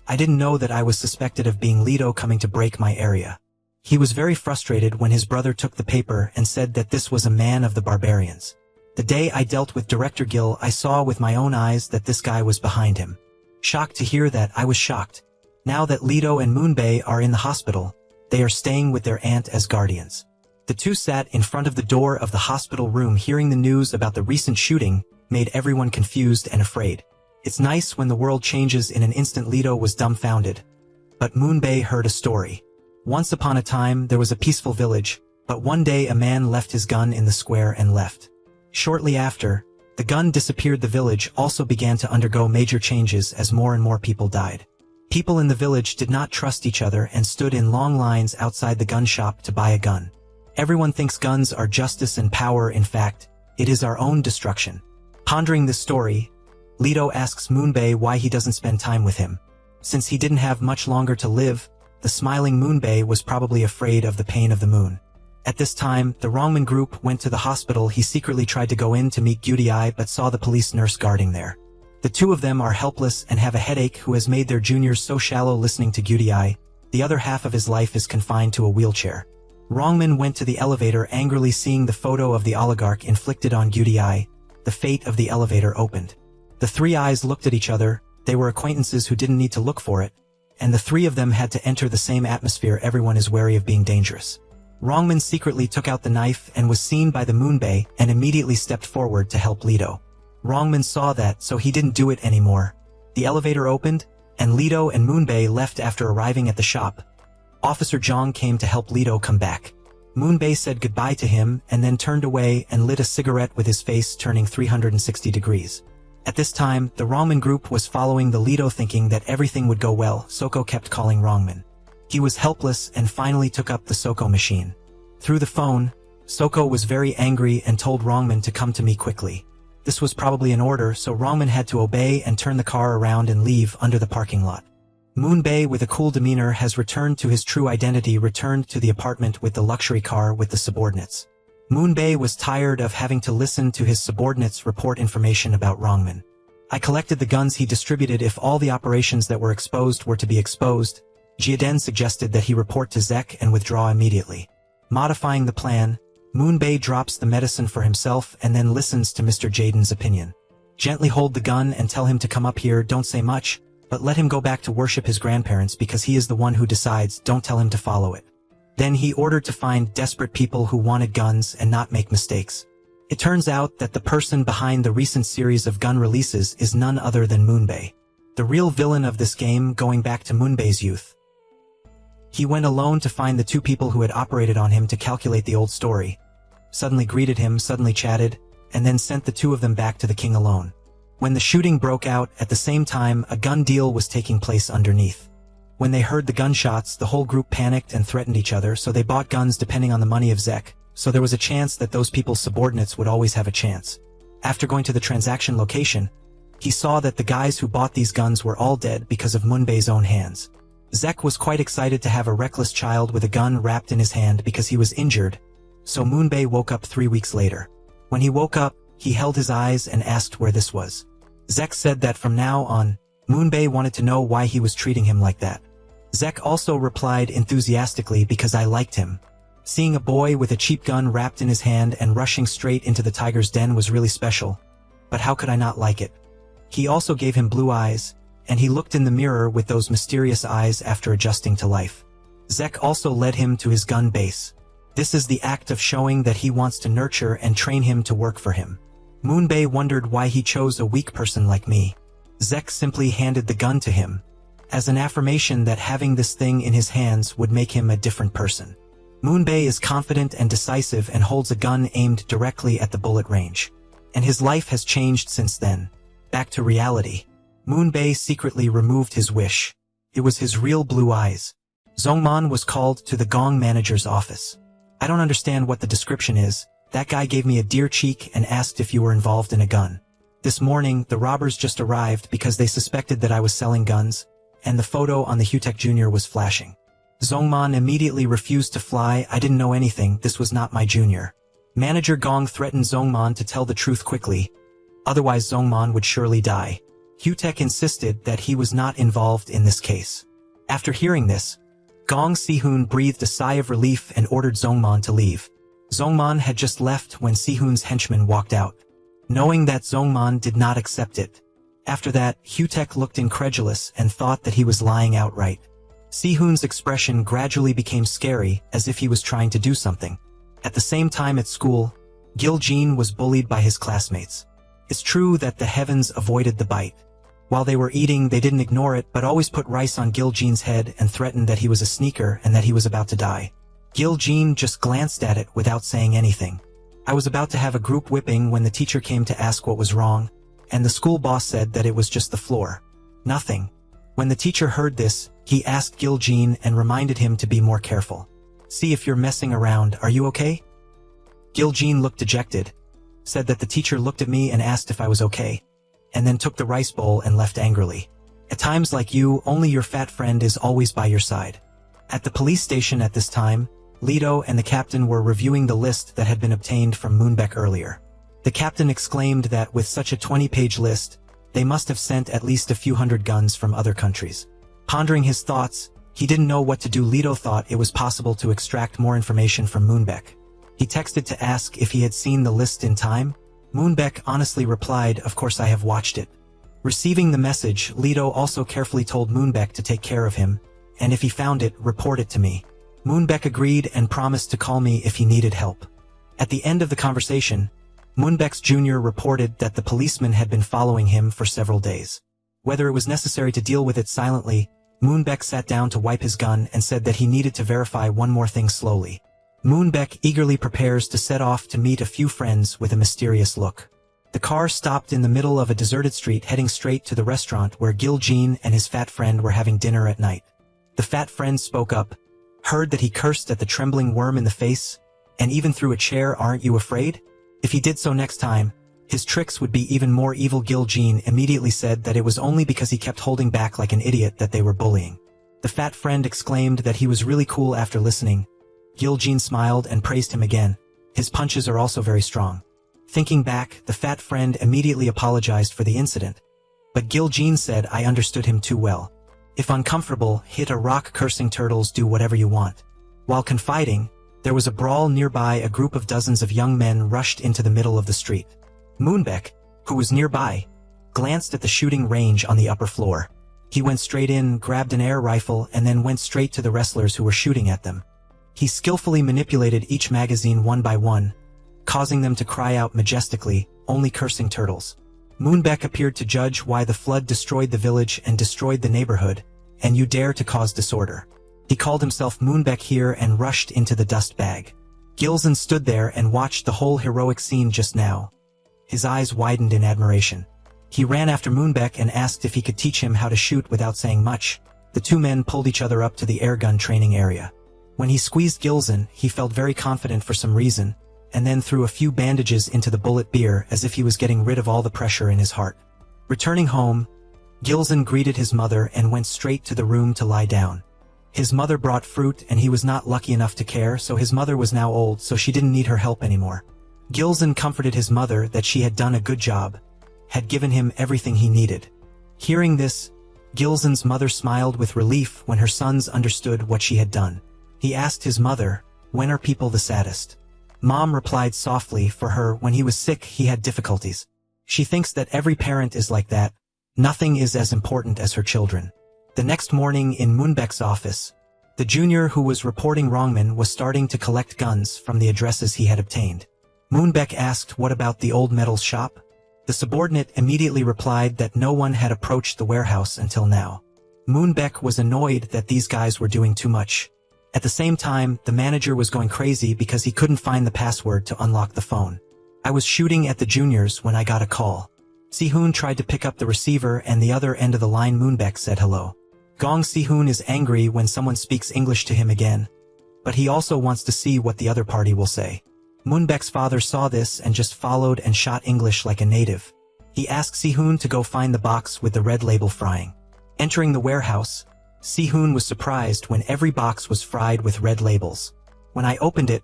I didn't know that I was suspected of being Leto coming to break my area. He was very frustrated when his brother took the paper and said that this was a man of the barbarians. The day I dealt with Director Gil, I saw with my own eyes that this guy was behind him. Shocked to hear that, I was shocked. Now that Leto and Moonbei are in the hospital, they are staying with their aunt as guardians. The two sat in front of the door of the hospital room. Hearing the news about the recent shooting made everyone confused and afraid. It's nice when the world changes in an instant. Leto was dumbfounded. But Moonbei heard a story. Once upon a time there was a peaceful village, but one day a man left his gun in the square and left. Shortly after, the gun disappeared. The village also began to undergo major changes as more and more people died. People in the village did not trust each other and stood in long lines outside the gun shop to buy a gun. Everyone thinks guns are justice and power. In fact, it is our own destruction. Pondering this story, Leto asks Moonbei why he doesn't spend time with him. Since he didn't have much longer to live, the smiling Moonbei was probably afraid of the pain of the moon. At this time, the Wrongman group went to the hospital. He secretly tried to go in to meet Gudi but saw the police nurse guarding there. The two of them are helpless and have a headache who has made their juniors so shallow. Listening to Gudi, the other half of his life is confined to a wheelchair. Wrongman went to the elevator angrily seeing the photo of the oligarch inflicted on Gudi. The fate of the elevator opened. The three eyes looked at each other. They were acquaintances who didn't need to look for it, and the three of them had to enter the same atmosphere. Everyone is wary of being dangerous. Wrongman secretly took out the knife and was seen by the Moonbei and immediately stepped forward to help Leto. Wrongman saw that, so he didn't do it anymore. The elevator opened, and Leto and Moonbei left after arriving at the shop. Officer Zhang came to help Leto come back. Moonbei said goodbye to him and then turned away and lit a cigarette with his face turning 360 degrees. At this time, the Wrongman group was following the Leto thinking that everything would go well. Soko kept calling Wrongman. He was helpless and finally took up the Soko machine. Through the phone, Soko was very angry and told Wrongman to come to me quickly. This was probably an order, so Wrongman had to obey and turn the car around and leave under the parking lot. Moonbei, with a cool demeanor, has returned to his true identity, returned to the apartment with the luxury car with the subordinates. Moonbei was tired of having to listen to his subordinates report information about Wrongman. I collected the guns he distributed. If all the operations that were exposed were to be exposed, Jiaden suggested that he report to Zek and withdraw immediately. Modifying the plan, Moonbei drops the medicine for himself and then listens to Mr. Jaden's opinion. Gently hold the gun and tell him to come up here. Don't say much, but let him go back to worship his grandparents because he is the one who decides. Don't tell him to follow it. Then he ordered to find desperate people who wanted guns and not make mistakes. It turns out that the person behind the recent series of gun releases is none other than Moonbei, the real villain of this game, going back to Moonbei's youth. He went alone to find the two people who had operated on him to calculate the old story, suddenly greeted him, suddenly chatted, and then sent the two of them back to the king alone. When the shooting broke out, at the same time, a gun deal was taking place underneath. When they heard the gunshots, the whole group panicked and threatened each other, so they bought guns depending on the money of Zek, so there was a chance that those people's subordinates would always have a chance. After going to the transaction location, he saw that the guys who bought these guns were all dead because of Moonbei's own hands. Zek was quite excited to have a reckless child with a gun wrapped in his hand because he was injured, so Moonbei woke up 3 weeks later. When he woke up, he held his eyes and asked where this was. Zek said that from now on, Moonbei wanted to know why he was treating him like that. Zek also replied enthusiastically, because I liked him. Seeing a boy with a cheap gun wrapped in his hand and rushing straight into the tiger's den was really special. But how could I not like it? He also gave him blue eyes, and he looked in the mirror with those mysterious eyes after adjusting to life. Zek also led him to his gun base. This is the act of showing that he wants to nurture and train him to work for him. Moonbei wondered why he chose a weak person like me. Zek simply handed the gun to him, as an affirmation that having this thing in his hands would make him a different person. Moonbei is confident and decisive and holds a gun aimed directly at the bullet range. And his life has changed since then. Back to reality. Moonbei secretly removed his wish. It was his real blue eyes. Zongman was called to the Gong manager's office. I don't understand what the description is. That guy gave me a deer cheek and asked if you were involved in a gun. This morning, the robbers just arrived because they suspected that I was selling guns, and the photo on the Hutek Jr. was flashing. Zongman immediately refused to fly. I didn't know anything, this was not my junior. Manager Gong threatened Zongman to tell the truth quickly, otherwise Zongman would surely die. Hutek insisted that he was not involved in this case. After hearing this, Gong Sihoon breathed a sigh of relief and ordered Zongman to leave. Zongman had just left when Sihoon's henchman walked out, knowing that Zongman did not accept it. After that, Hutek looked incredulous and thought that he was lying outright. Sihoon's expression gradually became scary, as if he was trying to do something. At the same time at school, Gil-jin was bullied by his classmates. It's true that the heavens avoided the bite. While they were eating, they didn't ignore it, but always put rice on Gil-jin's head and threatened that he was a sneaker and that he was about to die. Gil-jin just glanced at it without saying anything. I was about to have a group whipping when the teacher came to ask what was wrong, and the school boss said that it was just the floor. Nothing. When the teacher heard this, he asked Gil-jin and reminded him to be more careful. See if you're messing around, are you okay? Gil-jin looked dejected, said that the teacher looked at me and asked if I was okay, and then took the rice bowl and left angrily. At times like you, only your fat friend is always by your side. At the police station at this time, Leto and the captain were reviewing the list that had been obtained from Moonbeck earlier. The captain exclaimed that with such a 20-page list, they must have sent at least a few hundred guns from other countries. Pondering his thoughts, he didn't know what to do. Leto thought it was possible to extract more information from Moonbeck. He texted to ask if he had seen the list in time. Moonbeck honestly replied, "Of course I have watched it." Receiving the message, Leto also carefully told Moonbeck to take care of him, and if he found it, report it to me. Moonbeck agreed and promised to call me if he needed help. At the end of the conversation, Moonbeck's junior reported that the policeman had been following him for several days. Whether it was necessary to deal with it silently, Moonbeck sat down to wipe his gun and said that he needed to verify one more thing slowly. Moonbeck eagerly prepares to set off to meet a few friends with a mysterious look. The car stopped in the middle of a deserted street heading straight to the restaurant where Gil-jin and his fat friend were having dinner at night. The fat friend spoke up, heard that he cursed at the trembling worm in the face, and even threw a chair. "Aren't you afraid?" If he did so next time, his tricks would be even more evil. Gil-jin immediately said that it was only because he kept holding back like an idiot that they were bullying. The fat friend exclaimed that he was really cool after listening. Gil-jin smiled and praised him again. His punches are also very strong. Thinking back, the fat friend immediately apologized for the incident. But Gil-jin said, "I understood him too well. If uncomfortable, hit a rock. Cursing turtles, do whatever you want." While confiding, there was a brawl nearby. A group of dozens of young men rushed into the middle of the street. Moonbeck, who was nearby, glanced at the shooting range on the upper floor. He went straight in, grabbed an air rifle, and then went straight to the wrestlers who were shooting at them. He skillfully manipulated each magazine one by one, causing them to cry out majestically, "Only cursing turtles." Moonbeck appeared to judge why the flood destroyed the village and destroyed the neighborhood, and you dare to cause disorder. He called himself Moonbeck here and rushed into the dust bag. Gilson stood there and watched the whole heroic scene just now. His eyes widened in admiration. He ran after Moonbeck and asked if he could teach him how to shoot without saying much. The two men pulled each other up to the airgun training area. When he squeezed Gilson, he felt very confident for some reason, and then threw a few bandages into the bullet beer as if he was getting rid of all the pressure in his heart. Returning home, Gilson greeted his mother and went straight to the room to lie down. His mother brought fruit and he was not lucky enough to care, so his mother was now old, so she didn't need her help anymore. Gilson comforted his mother that she had done a good job, had given him everything he needed. Hearing this, Gilson's mother smiled with relief when her sons understood what she had done. He asked his mother, "When are people the saddest?" Mom replied softly, "For her, when he was sick, he had difficulties. She thinks that every parent is like that. Nothing is as important as her children." The next morning in Moonbeck's office, the junior who was reporting wrongman was starting to collect guns from the addresses he had obtained. Moonbeck asked, "What about the old metals shop?" The subordinate immediately replied that no one had approached the warehouse until now. Moonbeck was annoyed that these guys were doing too much. At the same time, the manager was going crazy because he couldn't find the password to unlock the phone. "I was shooting at the juniors when I got a call." Sihoon tried to pick up the receiver and the other end of the line. Moonbeck said hello. Gong Sihoon is angry when someone speaks English to him again. but he also wants to see what the other party will say. Moonbaek's father saw this and just followed and shot English like a native. He asked Si-hoon to go find the box with the red label frying. Entering the warehouse, Si-hoon was surprised when every box was fried with red labels. When I opened it,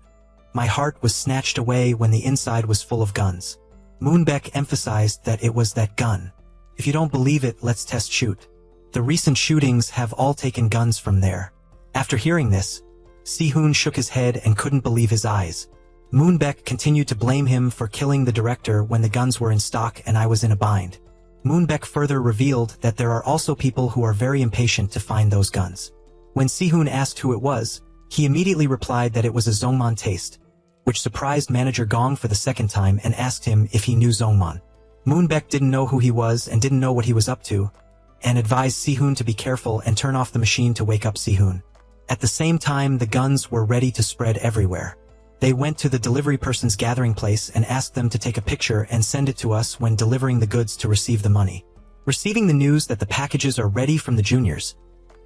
my heart was snatched away when the inside was full of guns. Moonbaek emphasized that it was that gun. If you don't believe it, let's test shoot. The recent shootings have all taken guns from there. After hearing this, Si-hoon shook his head and couldn't believe his eyes. Moonbaek continued to blame him for killing the director when the guns were in stock and I was in a bind. Moonbaek further revealed that there are also people who are very impatient to find those guns. When Si-hoon asked who it was, he immediately replied that it was a Zongman taste, which surprised manager Gong for the second time and asked him if he knew Zongman. Moonbaek didn't know who he was and didn't know what he was up to, and advised Si-hoon to be careful and turn off the machine to wake up Si-hoon. At the same time, the guns were ready to spread everywhere. They went to the delivery person's gathering place and asked them to take a picture and send it to us when delivering the goods to receive the money. Receiving the news that the packages are ready from the juniors,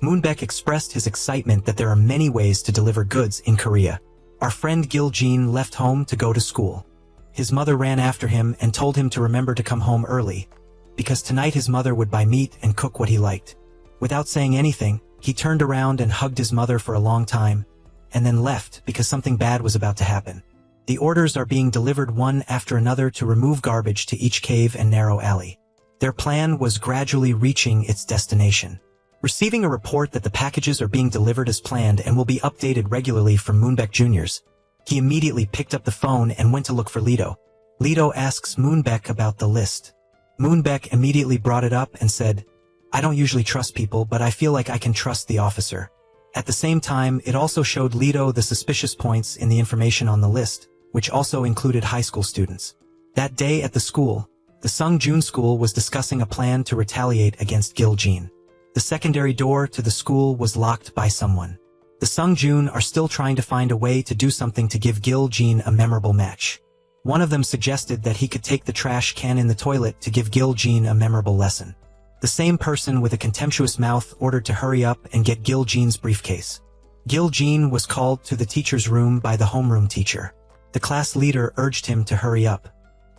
Moonbaek expressed his excitement that there are many ways to deliver goods in Korea. Our friend Gil-jin left home to go to school. His mother ran after him and told him to remember to come home early, because tonight his mother would buy meat and cook what he liked. Without saying anything, he turned around and hugged his mother for a long time, and then left because something bad was about to happen. The orders are being delivered one after another to remove garbage to each cave and narrow alley. Their plan was gradually reaching its destination. Receiving a report that the packages are being delivered as planned and will be updated regularly from Moonbaek Jr.'s, he immediately picked up the phone and went to look for Leto. Leto asks Moonbaek about the list. Moonbaek immediately brought it up and said, "I don't usually trust people, but I feel like I can trust the officer." At the same time, it also showed Leto the suspicious points in the information on the list, which also included high school students. That day at the school, the Sung-jun school was discussing a plan to retaliate against Gil-jin. The secondary door to the school was locked by someone. The Sung-jun are still trying to find a way to do something to give Gil-jin a memorable match. One of them suggested that he could take the trash can in the toilet to give Gil-jin a memorable lesson. The same person with a contemptuous mouth ordered to hurry up and get Gil-jin's briefcase. Gil-jin was called to the teacher's room by the homeroom teacher. The class leader urged him to hurry up.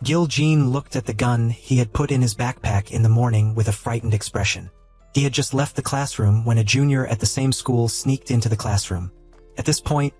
Gil-jin looked at the gun he had put in his backpack in the morning with a frightened expression. He had just left the classroom when a junior at the same school sneaked into the classroom. At this point,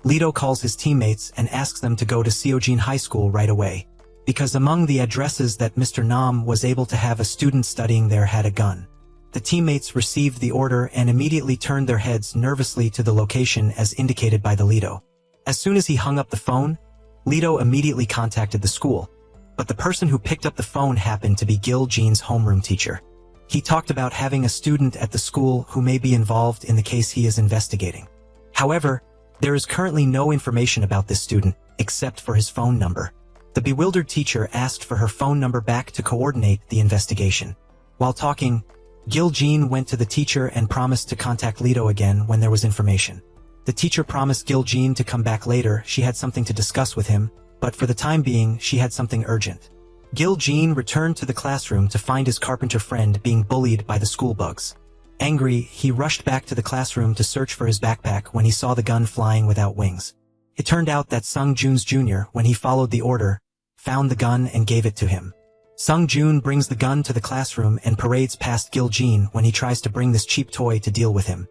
Leto calls his teammates and asks them to go to Seojin High School right away, because among the addresses that Mr. Nam was able to have a student studying there had a gun. The teammates received the order and immediately turned their heads nervously to the location as indicated by the Leto. As soon as he hung up the phone, Leto immediately contacted the school, but the person who picked up the phone happened to be Gil-jin's homeroom teacher. He talked about having a student at the school who may be involved in the case he is investigating. However, there is currently no information about this student, except for his phone number. The bewildered teacher asked for her phone number back to coordinate the investigation. While talking, Gil-jin went to the teacher and promised to contact Leto again when there was information. The teacher promised Gil-jin to come back later. She had something to discuss with him, but for the time being, she had something urgent. Gil-jin returned to the classroom to find his carpenter friend being bullied by the school bugs. Angry, he rushed back to the classroom to search for his backpack when he saw the gun flying without wings. It turned out that Sung-jun's junior, when he followed the order, found the gun and gave it to him. Sung-jun brings the gun to the classroom and parades past Gil-jin when he tries to bring this cheap toy to deal with him.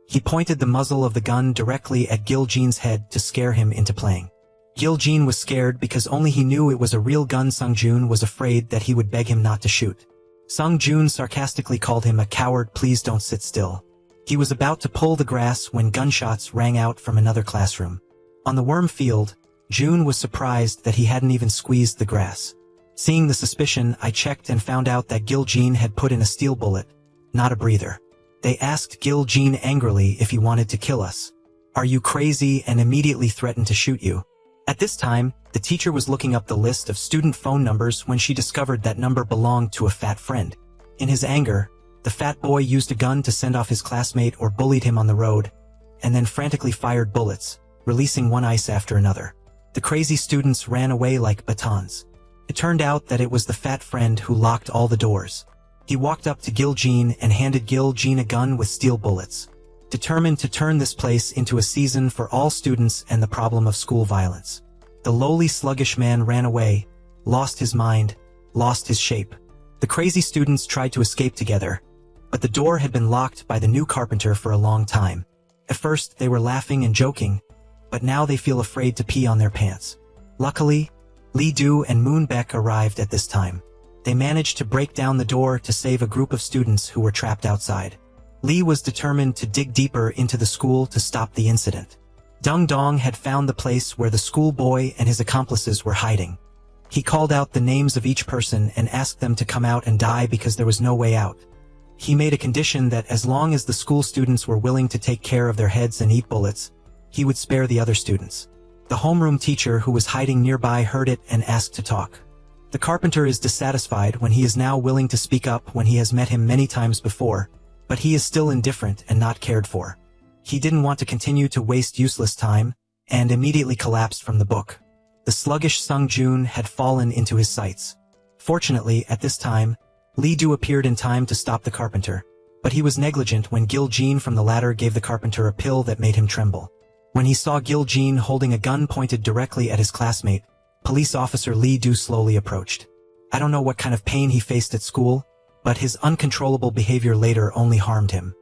He pointed the muzzle of the gun directly at Gil-jin's head to scare him into playing. Gil-jin was scared because only he knew it was a real gun. Sung-jun was afraid that he would beg him not to shoot. Sung-jun sarcastically called him a coward. Please don't sit still. He was about to pull the grass when gunshots rang out from another classroom. On the worm field, Jun was surprised that he hadn't even squeezed the grass. Seeing the suspicion, I checked and found out that Gil-jin had put in a steel bullet, not a breather. They asked Gil-jin angrily if he wanted to kill us. "Are you crazy?" and immediately threatened to shoot you. At this time, the teacher was looking up the list of student phone numbers when she discovered that number belonged to a fat friend. In his anger, the fat boy used a gun to send off his classmate or bullied him on the road, and then frantically fired bullets, releasing one ice after another. The crazy students ran away like batons. It turned out that it was the fat friend who locked all the doors. He walked up to Gil-jin and handed Gil-jin a gun with steel bullets. determined to turn this place into a season for all students and the problem of school violence. The lowly, sluggish man ran away, lost his mind, lost his shape. The crazy students tried to escape together, but the door had been locked by the new carpenter for a long time. At first, they were laughing and joking, but now they feel afraid to pee on their pants. Luckily, Lee Do and Moon Baek arrived at this time. They managed to break down the door to save a group of students who were trapped outside. Lee was determined to dig deeper into the school to stop the incident. Dung Dong had found the place where the schoolboy and his accomplices were hiding. He called out the names of each person and asked them to come out and die because there was no way out. He made a condition that as long as the school students were willing to take care of their heads and eat bullets, he would spare the other students. The homeroom teacher who was hiding nearby heard it and asked to talk. The carpenter is dissatisfied when he is now willing to speak up when he has met him many times before, but he is still indifferent and not cared for. He didn't want to continue to waste useless time, and immediately collapsed from the book. The sluggish Sung Joon had fallen into his sights. Fortunately, at this time, Lee Do appeared in time to stop the carpenter, but he was negligent when Gil Jean from the ladder gave the carpenter a pill that made him tremble. When he saw Gil Jean holding a gun pointed directly at his classmate, police officer Lee Do slowly approached. I don't know what kind of pain he faced at school, but his uncontrollable behavior later only harmed him.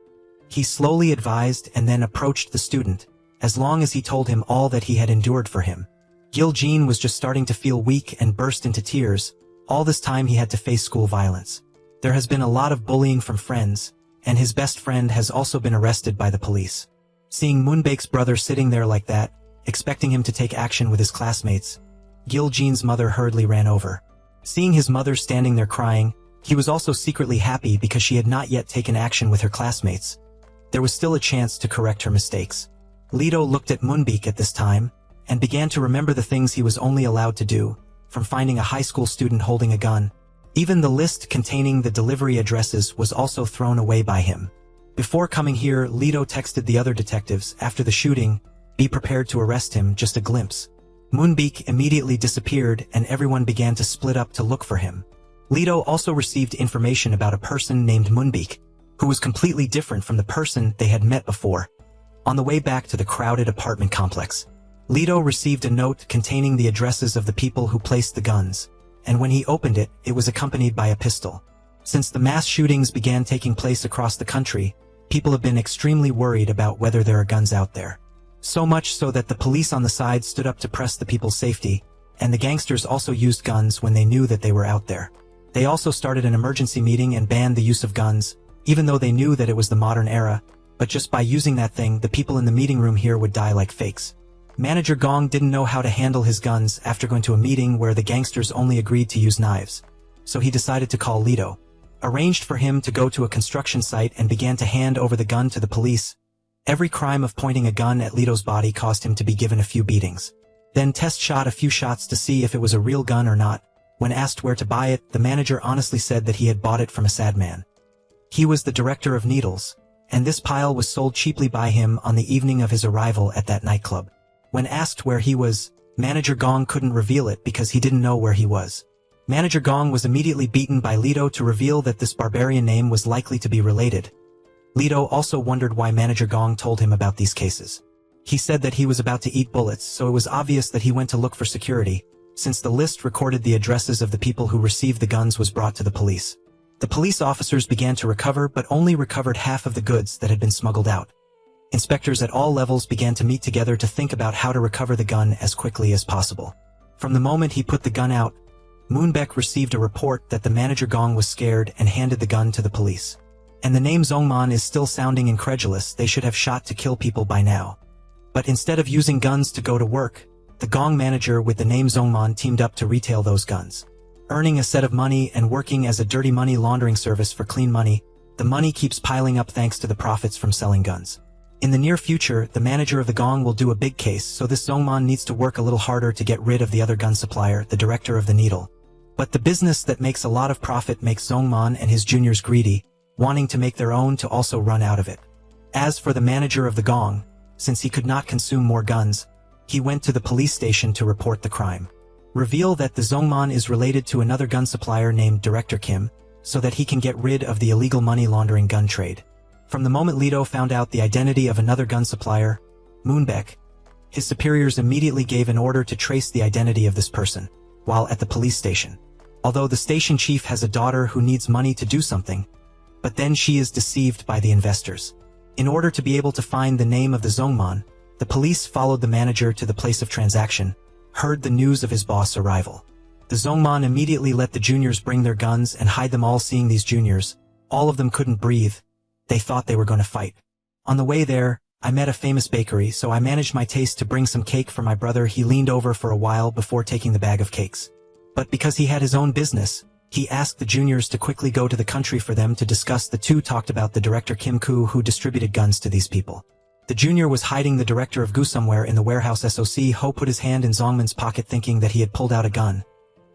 He slowly advised and then approached the student, as long as he told him all that he had endured for him. Gil Jean was just starting to feel weak and burst into tears. All this time he had to face school violence. There has been a lot of bullying from friends, and his best friend has also been arrested by the police. Seeing Moonbake's brother sitting there like that, expecting him to take action with his classmates, Gil Jean's mother hurriedly ran over. Seeing his mother standing there crying, he was also secretly happy because she had not yet taken action with her classmates. There was still a chance to correct her mistakes. Lido looked at Moonbeek at this time, and began to remember the things he was only allowed to do, from finding a high school student holding a gun. Even the list containing the delivery addresses was also thrown away by him. Before coming here, Lido texted the other detectives, after the shooting, be prepared to arrest him, just a glimpse. Moonbeek immediately disappeared and everyone began to split up to look for him. Lido also received information about a person named Moonbeek, who was completely different from the person they had met before. On the way back to the crowded apartment complex, Lido received a note containing the addresses of the people who placed the guns, and when he opened it, it was accompanied by a pistol. Since the mass shootings began taking place across the country, people have been extremely worried about whether there are guns out there. So much so that the police on the side stood up to press the people's safety, and the gangsters also used guns when they knew that they were out there. They also started an emergency meeting and banned the use of guns, even though they knew that it was the modern era, but just by using that thing, the people in the meeting room here would die like fakes. Manager Gong didn't know how to handle his guns after going to a meeting where the gangsters only agreed to use knives, so he decided to call Lido. Arranged for him to go to a construction site and began to hand over the gun to the police. Every crime of pointing a gun at Lido's body caused him to be given a few beatings. Then test shot a few shots to see if it was a real gun or not. When asked where to buy it, the manager honestly said that he had bought it from a sad man. He was the director of Needles, and this pile was sold cheaply by him on the evening of his arrival at that nightclub. When asked where he was, Manager Gong couldn't reveal it because he didn't know where he was. Manager Gong was immediately beaten by Lido to reveal that this barbarian name was likely to be related. Lido also wondered why Manager Gong told him about these cases. He said that he was about to eat bullets, so it was obvious that he went to look for security, since the list recorded the addresses of the people who received the guns was brought to the police. The police officers began to recover but only recovered half of the goods that had been smuggled out. Inspectors at all levels began to meet together to think about how to recover the gun as quickly as possible. From the moment he put the gun out, Moonbeek received a report that the Manager Gong was scared and handed the gun to the police. And the name Zongman is still sounding incredulous. They should have shot to kill people by now. But instead of using guns to go to work, the Gong manager with the name Zongman teamed up to retail those guns. Earning a set of money and working as a dirty money laundering service for clean money, the money keeps piling up thanks to the profits from selling guns. In the near future, the manager of the Gong will do a big case, so this Zongman needs to work a little harder to get rid of the other gun supplier, the director of the Needle. But the business that makes a lot of profit makes Zongman and his juniors greedy, wanting to make their own to also run out of it. As for the manager of the Gong, since he could not consume more guns, he went to the police station to report the crime. Reveal that the Zongman is related to another gun supplier named Director Kim, so that he can get rid of the illegal money laundering gun trade. From the moment Leto found out the identity of another gun supplier, Moonbeck, his superiors immediately gave an order to trace the identity of this person, while at the police station. Although the station chief has a daughter who needs money to do something, but then she is deceived by the investors. In order to be able to find the name of the Zongman, the police followed the manager to the place of transaction, heard the news of his boss' arrival. The Zongman immediately let the juniors bring their guns and hide them all. Seeing these juniors, all of them couldn't breathe. They thought they were going to fight. On the way there, I met a famous bakery, so I managed my taste to bring some cake for my brother. He leaned over for a while before taking the bag of cakes. But because he had his own business, he asked the juniors to quickly go to the country for them to discuss. The two talked about the director Kim Koo, who distributed guns to these people. The junior was hiding the director of Gu somewhere in the warehouse. SOC Ho put his hand in Zongman's pocket thinking that he had pulled out a gun.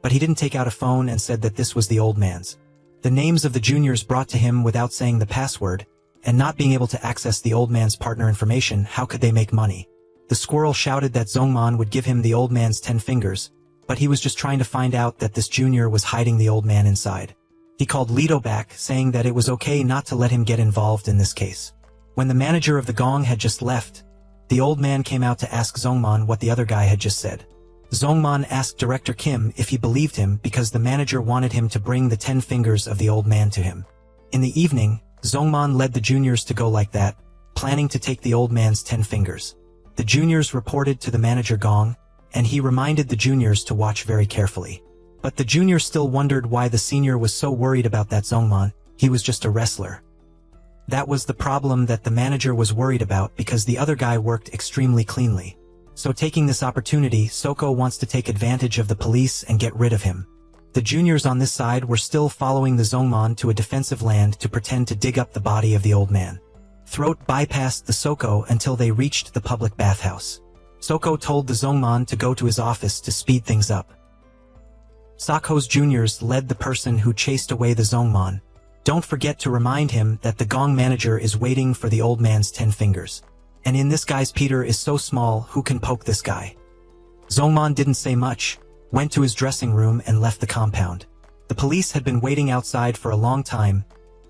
But he didn't take out a phone and said that this was the old man's. The names of the juniors brought to him without saying the password, and not being able to access the old man's partner information, how could they make money? The squirrel shouted that Zongman would give him the old man's 10 fingers, but he was just trying to find out that this junior was hiding the old man inside. He called Leto back, saying that it was okay not to let him get involved in this case. When the manager of the gong had just left, the old man came out to ask Zongman what the other guy had just said. Zongman asked Director Kim if he believed him because the manager wanted him to bring the 10 fingers of the old man to him. In the evening, Zongman led the juniors to go like that, planning to take the old man's 10 fingers. The juniors reported to the manager Gong, and he reminded the juniors to watch very carefully. But the juniors still wondered why the senior was so worried about that Zongman. He was just a wrestler. That was the problem that the manager was worried about because the other guy worked extremely cleanly. So taking this opportunity, Soko wants to take advantage of the police and get rid of him. The juniors on this side were still following the Zongman to a defensive land to pretend to dig up the body of the old man. Throat bypassed the Soko until they reached the public bathhouse. Soko told the Zongman to go to his office to speed things up. Soko's juniors led the person who chased away the Zongman. Don't forget to remind him that the gong manager is waiting for the old man's 10 fingers. And in this guy's Peter is so small, who can poke this guy? Zongman didn't say much, went to his dressing room and left the compound. The police had been waiting outside for a long time,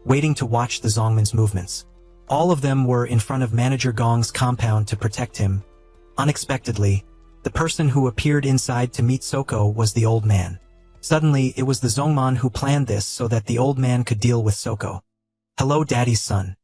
waiting to watch the Zongman's movements. All of them were in front of Manager Gong's compound to protect him. Unexpectedly, the person who appeared inside to meet Soko was the old man. Suddenly, it was the Zongman who planned this so that the old man could deal with Soko. Hello, daddy's son.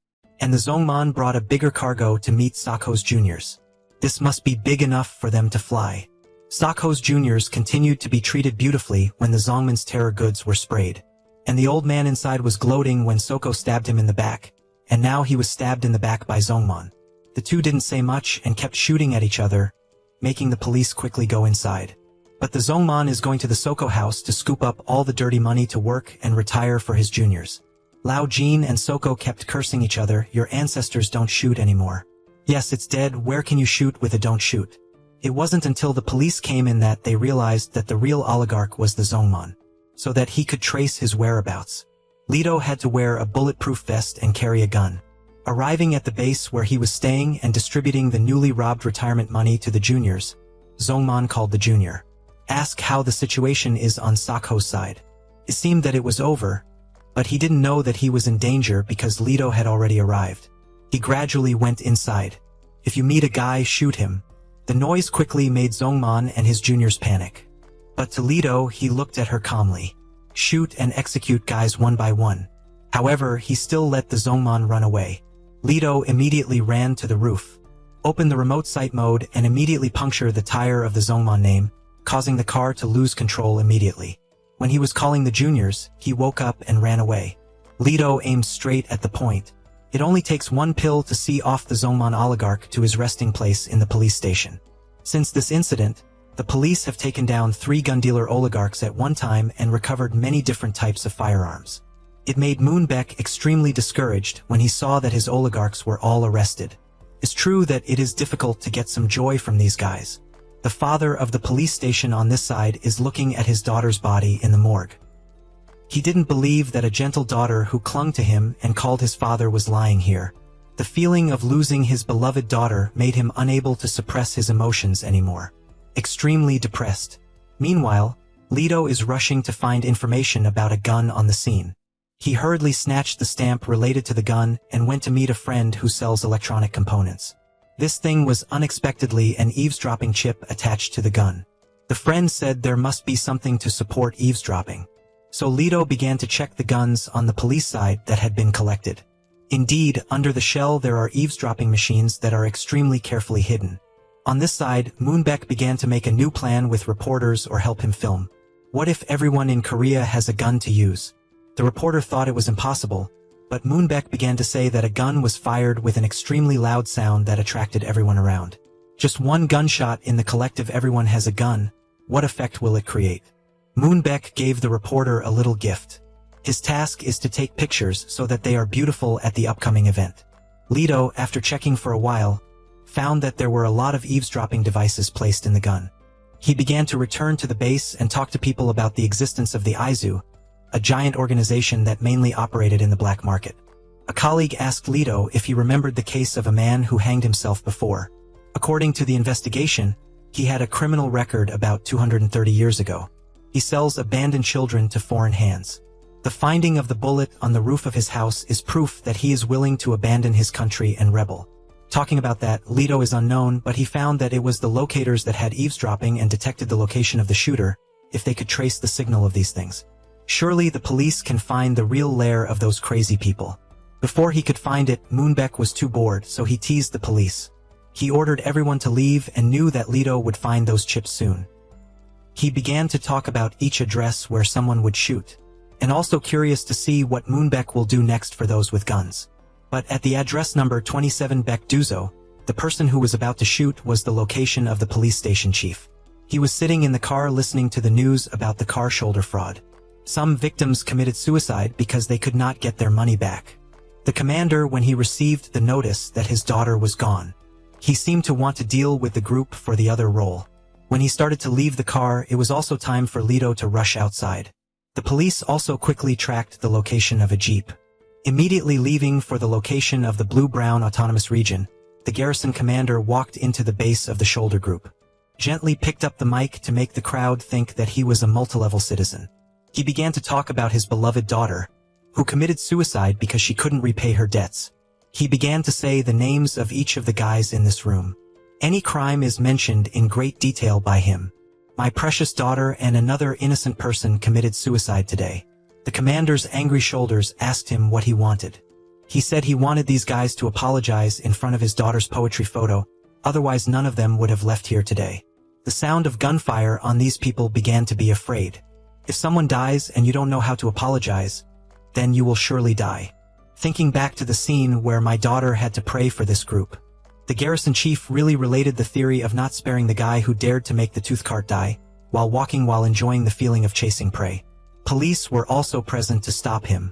And the Zongman brought a bigger cargo to meet Soko's juniors. This must be big enough for them to fly. Soko's juniors continued to be treated beautifully when the Zongman's terror goods were sprayed. And the old man inside was gloating when Soko stabbed him in the back, and now he was stabbed in the back by Zongman. The two didn't say much and kept shooting at each other, making the police quickly go inside. But the Zongman is going to the Soko house to scoop up all the dirty money to work and retire for his juniors. Lao Jin and Soko kept cursing each other. Your ancestors don't shoot anymore. Yes, it's dead. Where can you shoot with a don't shoot? It wasn't until the police came in that they realized that the real oligarch was the Zongman, so that he could trace his whereabouts. Leto had to wear a bulletproof vest and carry a gun. Arriving at the base where he was staying and distributing the newly robbed retirement money to the juniors, Zongman called the junior. Ask how the situation is on Soko's side. It seemed that it was over, but he didn't know that he was in danger because Leto had already arrived. He gradually went inside. If you meet a guy, shoot him. The noise quickly made Zongman and his juniors panic. But to Leto, he looked at her calmly. Shoot and execute guys one by one. However, he still let the Zongman run away. Leto immediately ran to the roof, opened the remote sight mode and immediately punctured the tire of the Zongman name, causing the car to lose control immediately. When he was calling the juniors, he woke up and ran away. Leto aimed straight at the point. It only takes one pill to see off the Zongman oligarch to his resting place in the police station. Since this incident, the police have taken down 3 gun dealer oligarchs at one time and recovered many different types of firearms. It made Moonbeck extremely discouraged when he saw that his oligarchs were all arrested. It's true that it is difficult to get some joy from these guys. The father of the police station on this side is looking at his daughter's body in the morgue. He didn't believe that a gentle daughter who clung to him and called his father was lying here. The feeling of losing his beloved daughter made him unable to suppress his emotions anymore. Extremely depressed. Meanwhile, Leto is rushing to find information about a gun on the scene. He hurriedly snatched the stamp related to the gun and went to meet a friend who sells electronic components. This thing was unexpectedly an eavesdropping chip attached to the gun. The friend said there must be something to support eavesdropping. So Leto began to check the guns on the police side that had been collected. Indeed, under the shell there are eavesdropping machines that are extremely carefully hidden. On this side, Moonbeck began to make a new plan with reporters or help him film. What if everyone in Korea has a gun to use? The reporter thought it was impossible, but Moonbeck began to say that a gun was fired with an extremely loud sound that attracted everyone around. Just one gunshot in the collective everyone has a gun, what effect will it create? Moonbeck gave the reporter a little gift. His task is to take pictures so that they are beautiful at the upcoming event. Leto, after checking for a while, found that there were a lot of eavesdropping devices placed in the gun. He began to return to the base and talk to people about the existence of the IZU, a giant organization that mainly operated in the black market. A colleague asked Leto if he remembered the case of a man who hanged himself before. According to the investigation, he had a criminal record about 230 years ago. He sells abandoned children to foreign hands. The finding of the bullet on the roof of his house is proof that he is willing to abandon his country and rebel. Talking about that, Leto is unknown, but he found that it was the locators that had eavesdropping and detected the location of the shooter, if they could trace the signal of these things. Surely the police can find the real lair of those crazy people. Before he could find it, Moonbeck was too bored, so he teased the police. He ordered everyone to leave and knew that Leto would find those chips soon. He began to talk about each address where someone would shoot, and also curious to see what Moonbeck will do next for those with guns. But at the address number 27 Beck Duzo, the person who was about to shoot was the location of the police station chief. He was sitting in the car listening to the news about the car shoulder fraud. Some victims committed suicide because they could not get their money back. The commander, when he received the notice that his daughter was gone, he seemed to want to deal with the group for the other role. When he started to leave the car, it was also time for Leto to rush outside. The police also quickly tracked the location of a jeep. Immediately leaving for the location of the Blue-Brown Autonomous Region, the garrison commander walked into the base of the shoulder group. Gently picked up the mic to make the crowd think that he was a multi-level citizen. He began to talk about his beloved daughter, who committed suicide because she couldn't repay her debts. He began to say the names of each of the guys in this room. Any crime is mentioned in great detail by him. My precious daughter and another innocent person committed suicide today. The commander's angry shoulders asked him what he wanted. He said he wanted these guys to apologize in front of his daughter's poetry photo, otherwise none of them would have left here today. The sound of gunfire on these people began to be afraid. If someone dies and you don't know how to apologize, then you will surely die. Thinking back to the scene where my daughter had to pray for this group, the garrison chief really related the theory of not sparing the guy who dared to make the tooth cart die, while walking while enjoying the feeling of chasing prey. Police were also present to stop him,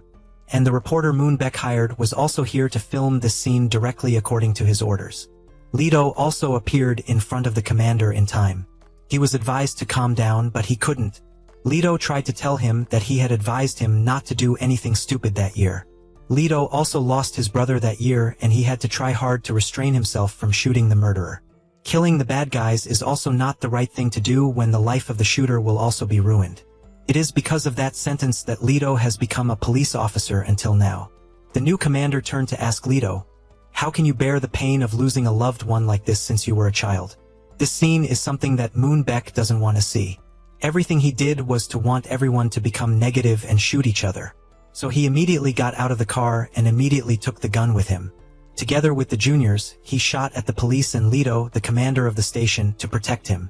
and the reporter Moonbeck hired was also here to film this scene directly according to his orders. Leto also appeared in front of the commander in time. He was advised to calm down, but he couldn't. Leto tried to tell him that he had advised him not to do anything stupid that year. Leto also lost his brother that year, and he had to try hard to restrain himself from shooting the murderer. Killing the bad guys is also not the right thing to do when the life of the shooter will also be ruined. It is because of that sentence that Leto has become a police officer until now. The new commander turned to ask Leto, "How can you bear the pain of losing a loved one like this since you were a child?" This scene is something that Moonbeck doesn't want to see. Everything he did was to want everyone to become negative and shoot each other. So he immediately got out of the car and immediately took the gun with him. Together with the juniors, he shot at the police and Leto, the commander of the station, to protect him.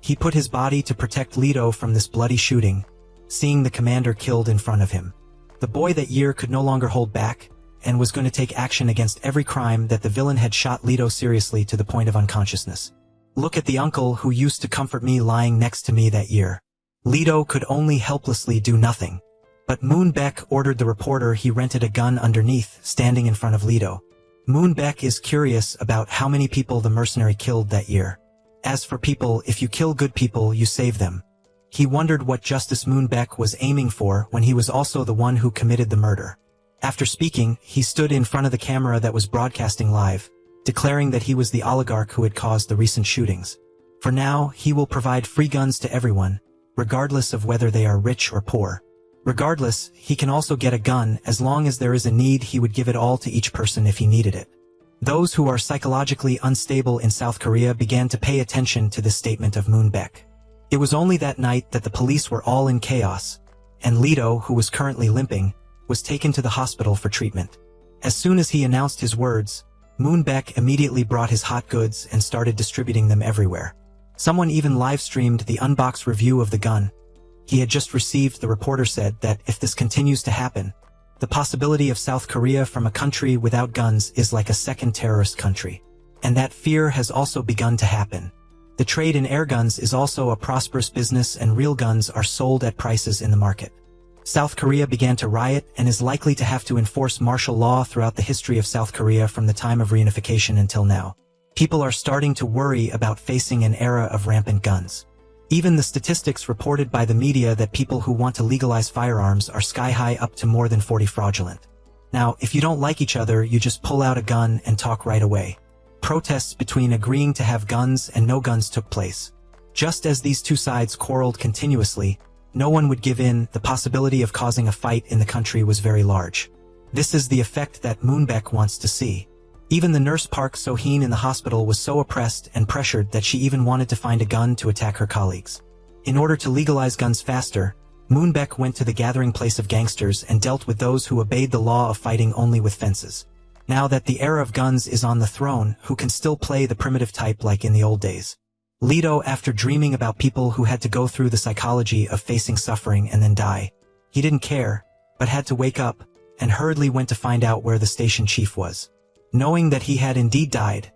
He put his body to protect Leto from this bloody shooting, seeing the commander killed in front of him. The boy that year could no longer hold back, and was going to take action against every crime that the villain had shot Leto seriously to the point of unconsciousness. Look at the uncle who used to comfort me lying next to me that year. Leto could only helplessly do nothing. But Moonbeck ordered the reporter he rented a gun underneath, standing in front of Leto. Moonbeck is curious about how many people the mercenary killed that year. As for people, if you kill good people, you save them. He wondered what Justice Moonbeck was aiming for when he was also the one who committed the murder. After speaking, he stood in front of the camera that was broadcasting live, declaring that he was the oligarch who had caused the recent shootings. For now, he will provide free guns to everyone, regardless of whether they are rich or poor. Regardless, he can also get a gun. As long as there is a need, he would give it all to each person if he needed it. Those who are psychologically unstable in South Korea began to pay attention to this statement of Moonbaek. It was only that night that the police were all in chaos, and Leto, who was currently limping, was taken to the hospital for treatment. As soon as he announced his words, Moonbaek immediately brought his hot goods and started distributing them everywhere. Someone even live-streamed the unboxed review of the gun he had just received. The reporter said that if this continues to happen, the possibility of South Korea from a country without guns is like a second terrorist country. And that fear has also begun to happen. The trade in airguns is also a prosperous business, and real guns are sold at prices in the market. South Korea began to riot and is likely to have to enforce martial law throughout the history of South Korea from the time of reunification until now. People are starting to worry about facing an era of rampant guns. Even the statistics reported by the media that people who want to legalize firearms are sky-high, up to more than 40 fraudulent. Now, if you don't like each other, you just pull out a gun and talk right away. Protests between agreeing to have guns and no guns took place. Just as these two sides quarreled continuously, no one would give in. The possibility of causing a fight in the country was very large. This is the effect that Moonbaek wants to see. Even the nurse Park So-heen in the hospital was so oppressed and pressured that she even wanted to find a gun to attack her colleagues. In order to legalize guns faster, Moonbaek went to the gathering place of gangsters and dealt with those who obeyed the law of fighting only with fences. Now that the era of guns is on the throne, who can still play the primitive type like in the old days? Leto, after dreaming about people who had to go through the psychology of facing suffering and then die, he didn't care, but had to wake up, and hurriedly went to find out where the station chief was. Knowing that he had indeed died,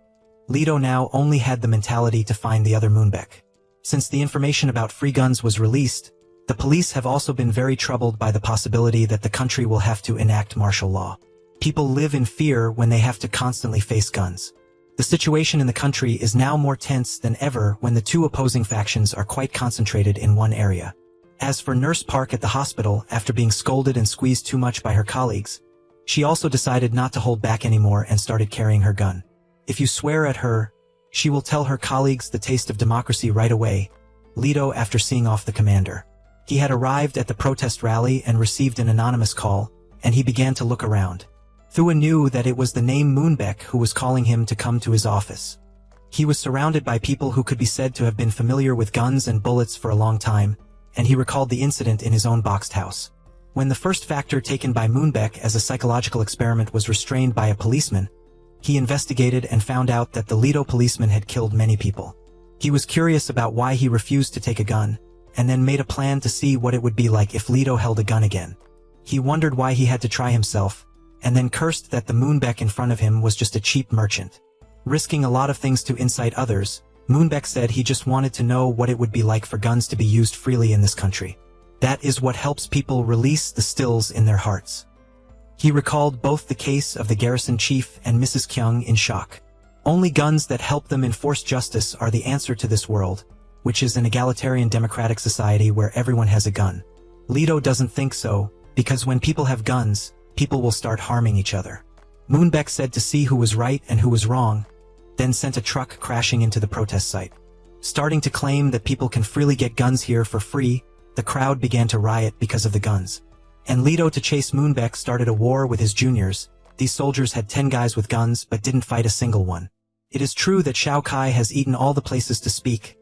Leto now only had the mentality to find the other Moonbaek. Since the information about free guns was released, the police have also been very troubled by the possibility that the country will have to enact martial law. People live in fear when they have to constantly face guns. The situation in the country is now more tense than ever when the two opposing factions are quite concentrated in one area. As for Nurse Park at the hospital, after being scolded and squeezed too much by her colleagues, she also decided not to hold back anymore and started carrying her gun. If you swear at her, she will tell her colleagues the taste of democracy right away. Leto, after seeing off the commander. He had arrived at the protest rally and received an anonymous call, and he began to look around. Thua knew that it was the name Moonbaek who was calling him to come to his office. He was surrounded by people who could be said to have been familiar with guns and bullets for a long time, and he recalled the incident in his own boxed house. When the first factor taken by Moonbaek as a psychological experiment was restrained by a policeman, he investigated and found out that the Leto policeman had killed many people. He was curious about why he refused to take a gun, and then made a plan to see what it would be like if Leto held a gun again. He wondered why he had to try himself, and then cursed that the Moonbaek in front of him was just a cheap merchant. Risking a lot of things to incite others, Moonbaek said he just wanted to know what it would be like for guns to be used freely in this country. That is what helps people release the stills in their hearts. He recalled both the case of the garrison chief and Mrs. Kyung in shock. Only guns that help them enforce justice are the answer to this world, which is an egalitarian democratic society where everyone has a gun. Leto doesn't think so, because when people have guns, people will start harming each other. Moonbaek said to see who was right and who was wrong, then sent a truck crashing into the protest site. Starting to claim that people can freely get guns here for free, the crowd began to riot because of the guns. And Leto, to chase Moonbaek, started a war with his juniors. These soldiers had 10 guys with guns but didn't fight a single one. It is true that Shao Kai has eaten all the places to speak.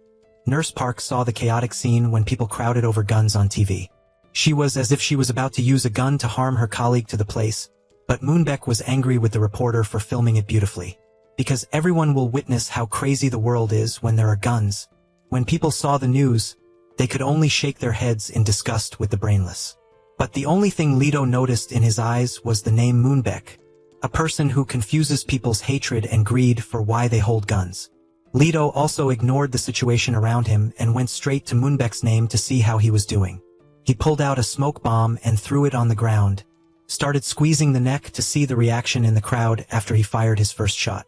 Nurse Park saw the chaotic scene when people crowded over guns on TV. She was as if she was about to use a gun to harm her colleague to the place, but Moonbaek was angry with the reporter for filming it beautifully. Because everyone will witness how crazy the world is when there are guns. When people saw the news, they could only shake their heads in disgust with the brainless. But the only thing Leto noticed in his eyes was the name Moonbaek, a person who confuses people's hatred and greed for why they hold guns. Leto also ignored the situation around him and went straight to Moonbaek's name to see how he was doing. He pulled out a smoke bomb and threw it on the ground, started squeezing the neck to see the reaction in the crowd after he fired his first shot.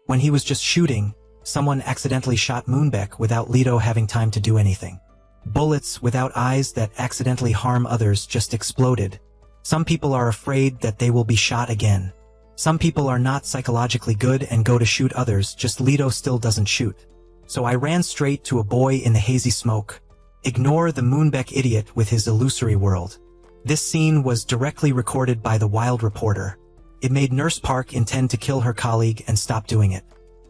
When he was just shooting, someone accidentally shot Moonbaek without Leto having time to do anything. Bullets without eyes that accidentally harm others just exploded. Some people are afraid that they will be shot again. Some people are not psychologically good and go to shoot others, just Leto still doesn't shoot. So I ran straight to a boy in the hazy smoke. Ignore the Moonbaek idiot with his illusory world. This scene was directly recorded by the Wild reporter. It made Nurse Park intend to kill her colleague and stop doing it.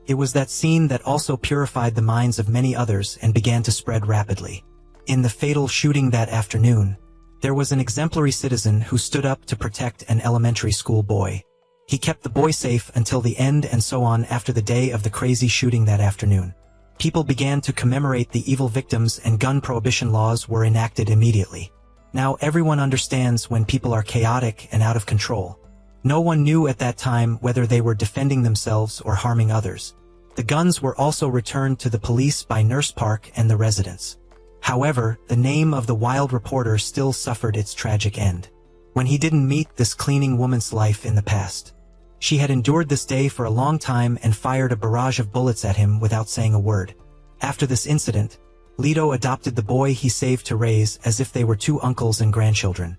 It was that scene that also purified the minds of many others and began to spread rapidly. In the fatal shooting that afternoon, there was an exemplary citizen who stood up to protect an elementary school boy. He kept the boy safe until the end, and so on. After the day of the crazy shooting that afternoon, people began to commemorate the evil victims and gun prohibition laws were enacted immediately. Now everyone understands when people are chaotic and out of control. No one knew at that time whether they were defending themselves or harming others. The guns were also returned to the police by Nurse Park and the residents. However, the name of the Wild reporter still suffered its tragic end when he didn't meet this cleaning woman's life in the past. She had endured this day for a long time and fired a barrage of bullets at him without saying a word. After this incident, Leto adopted the boy he saved to raise as if they were two uncles and grandchildren.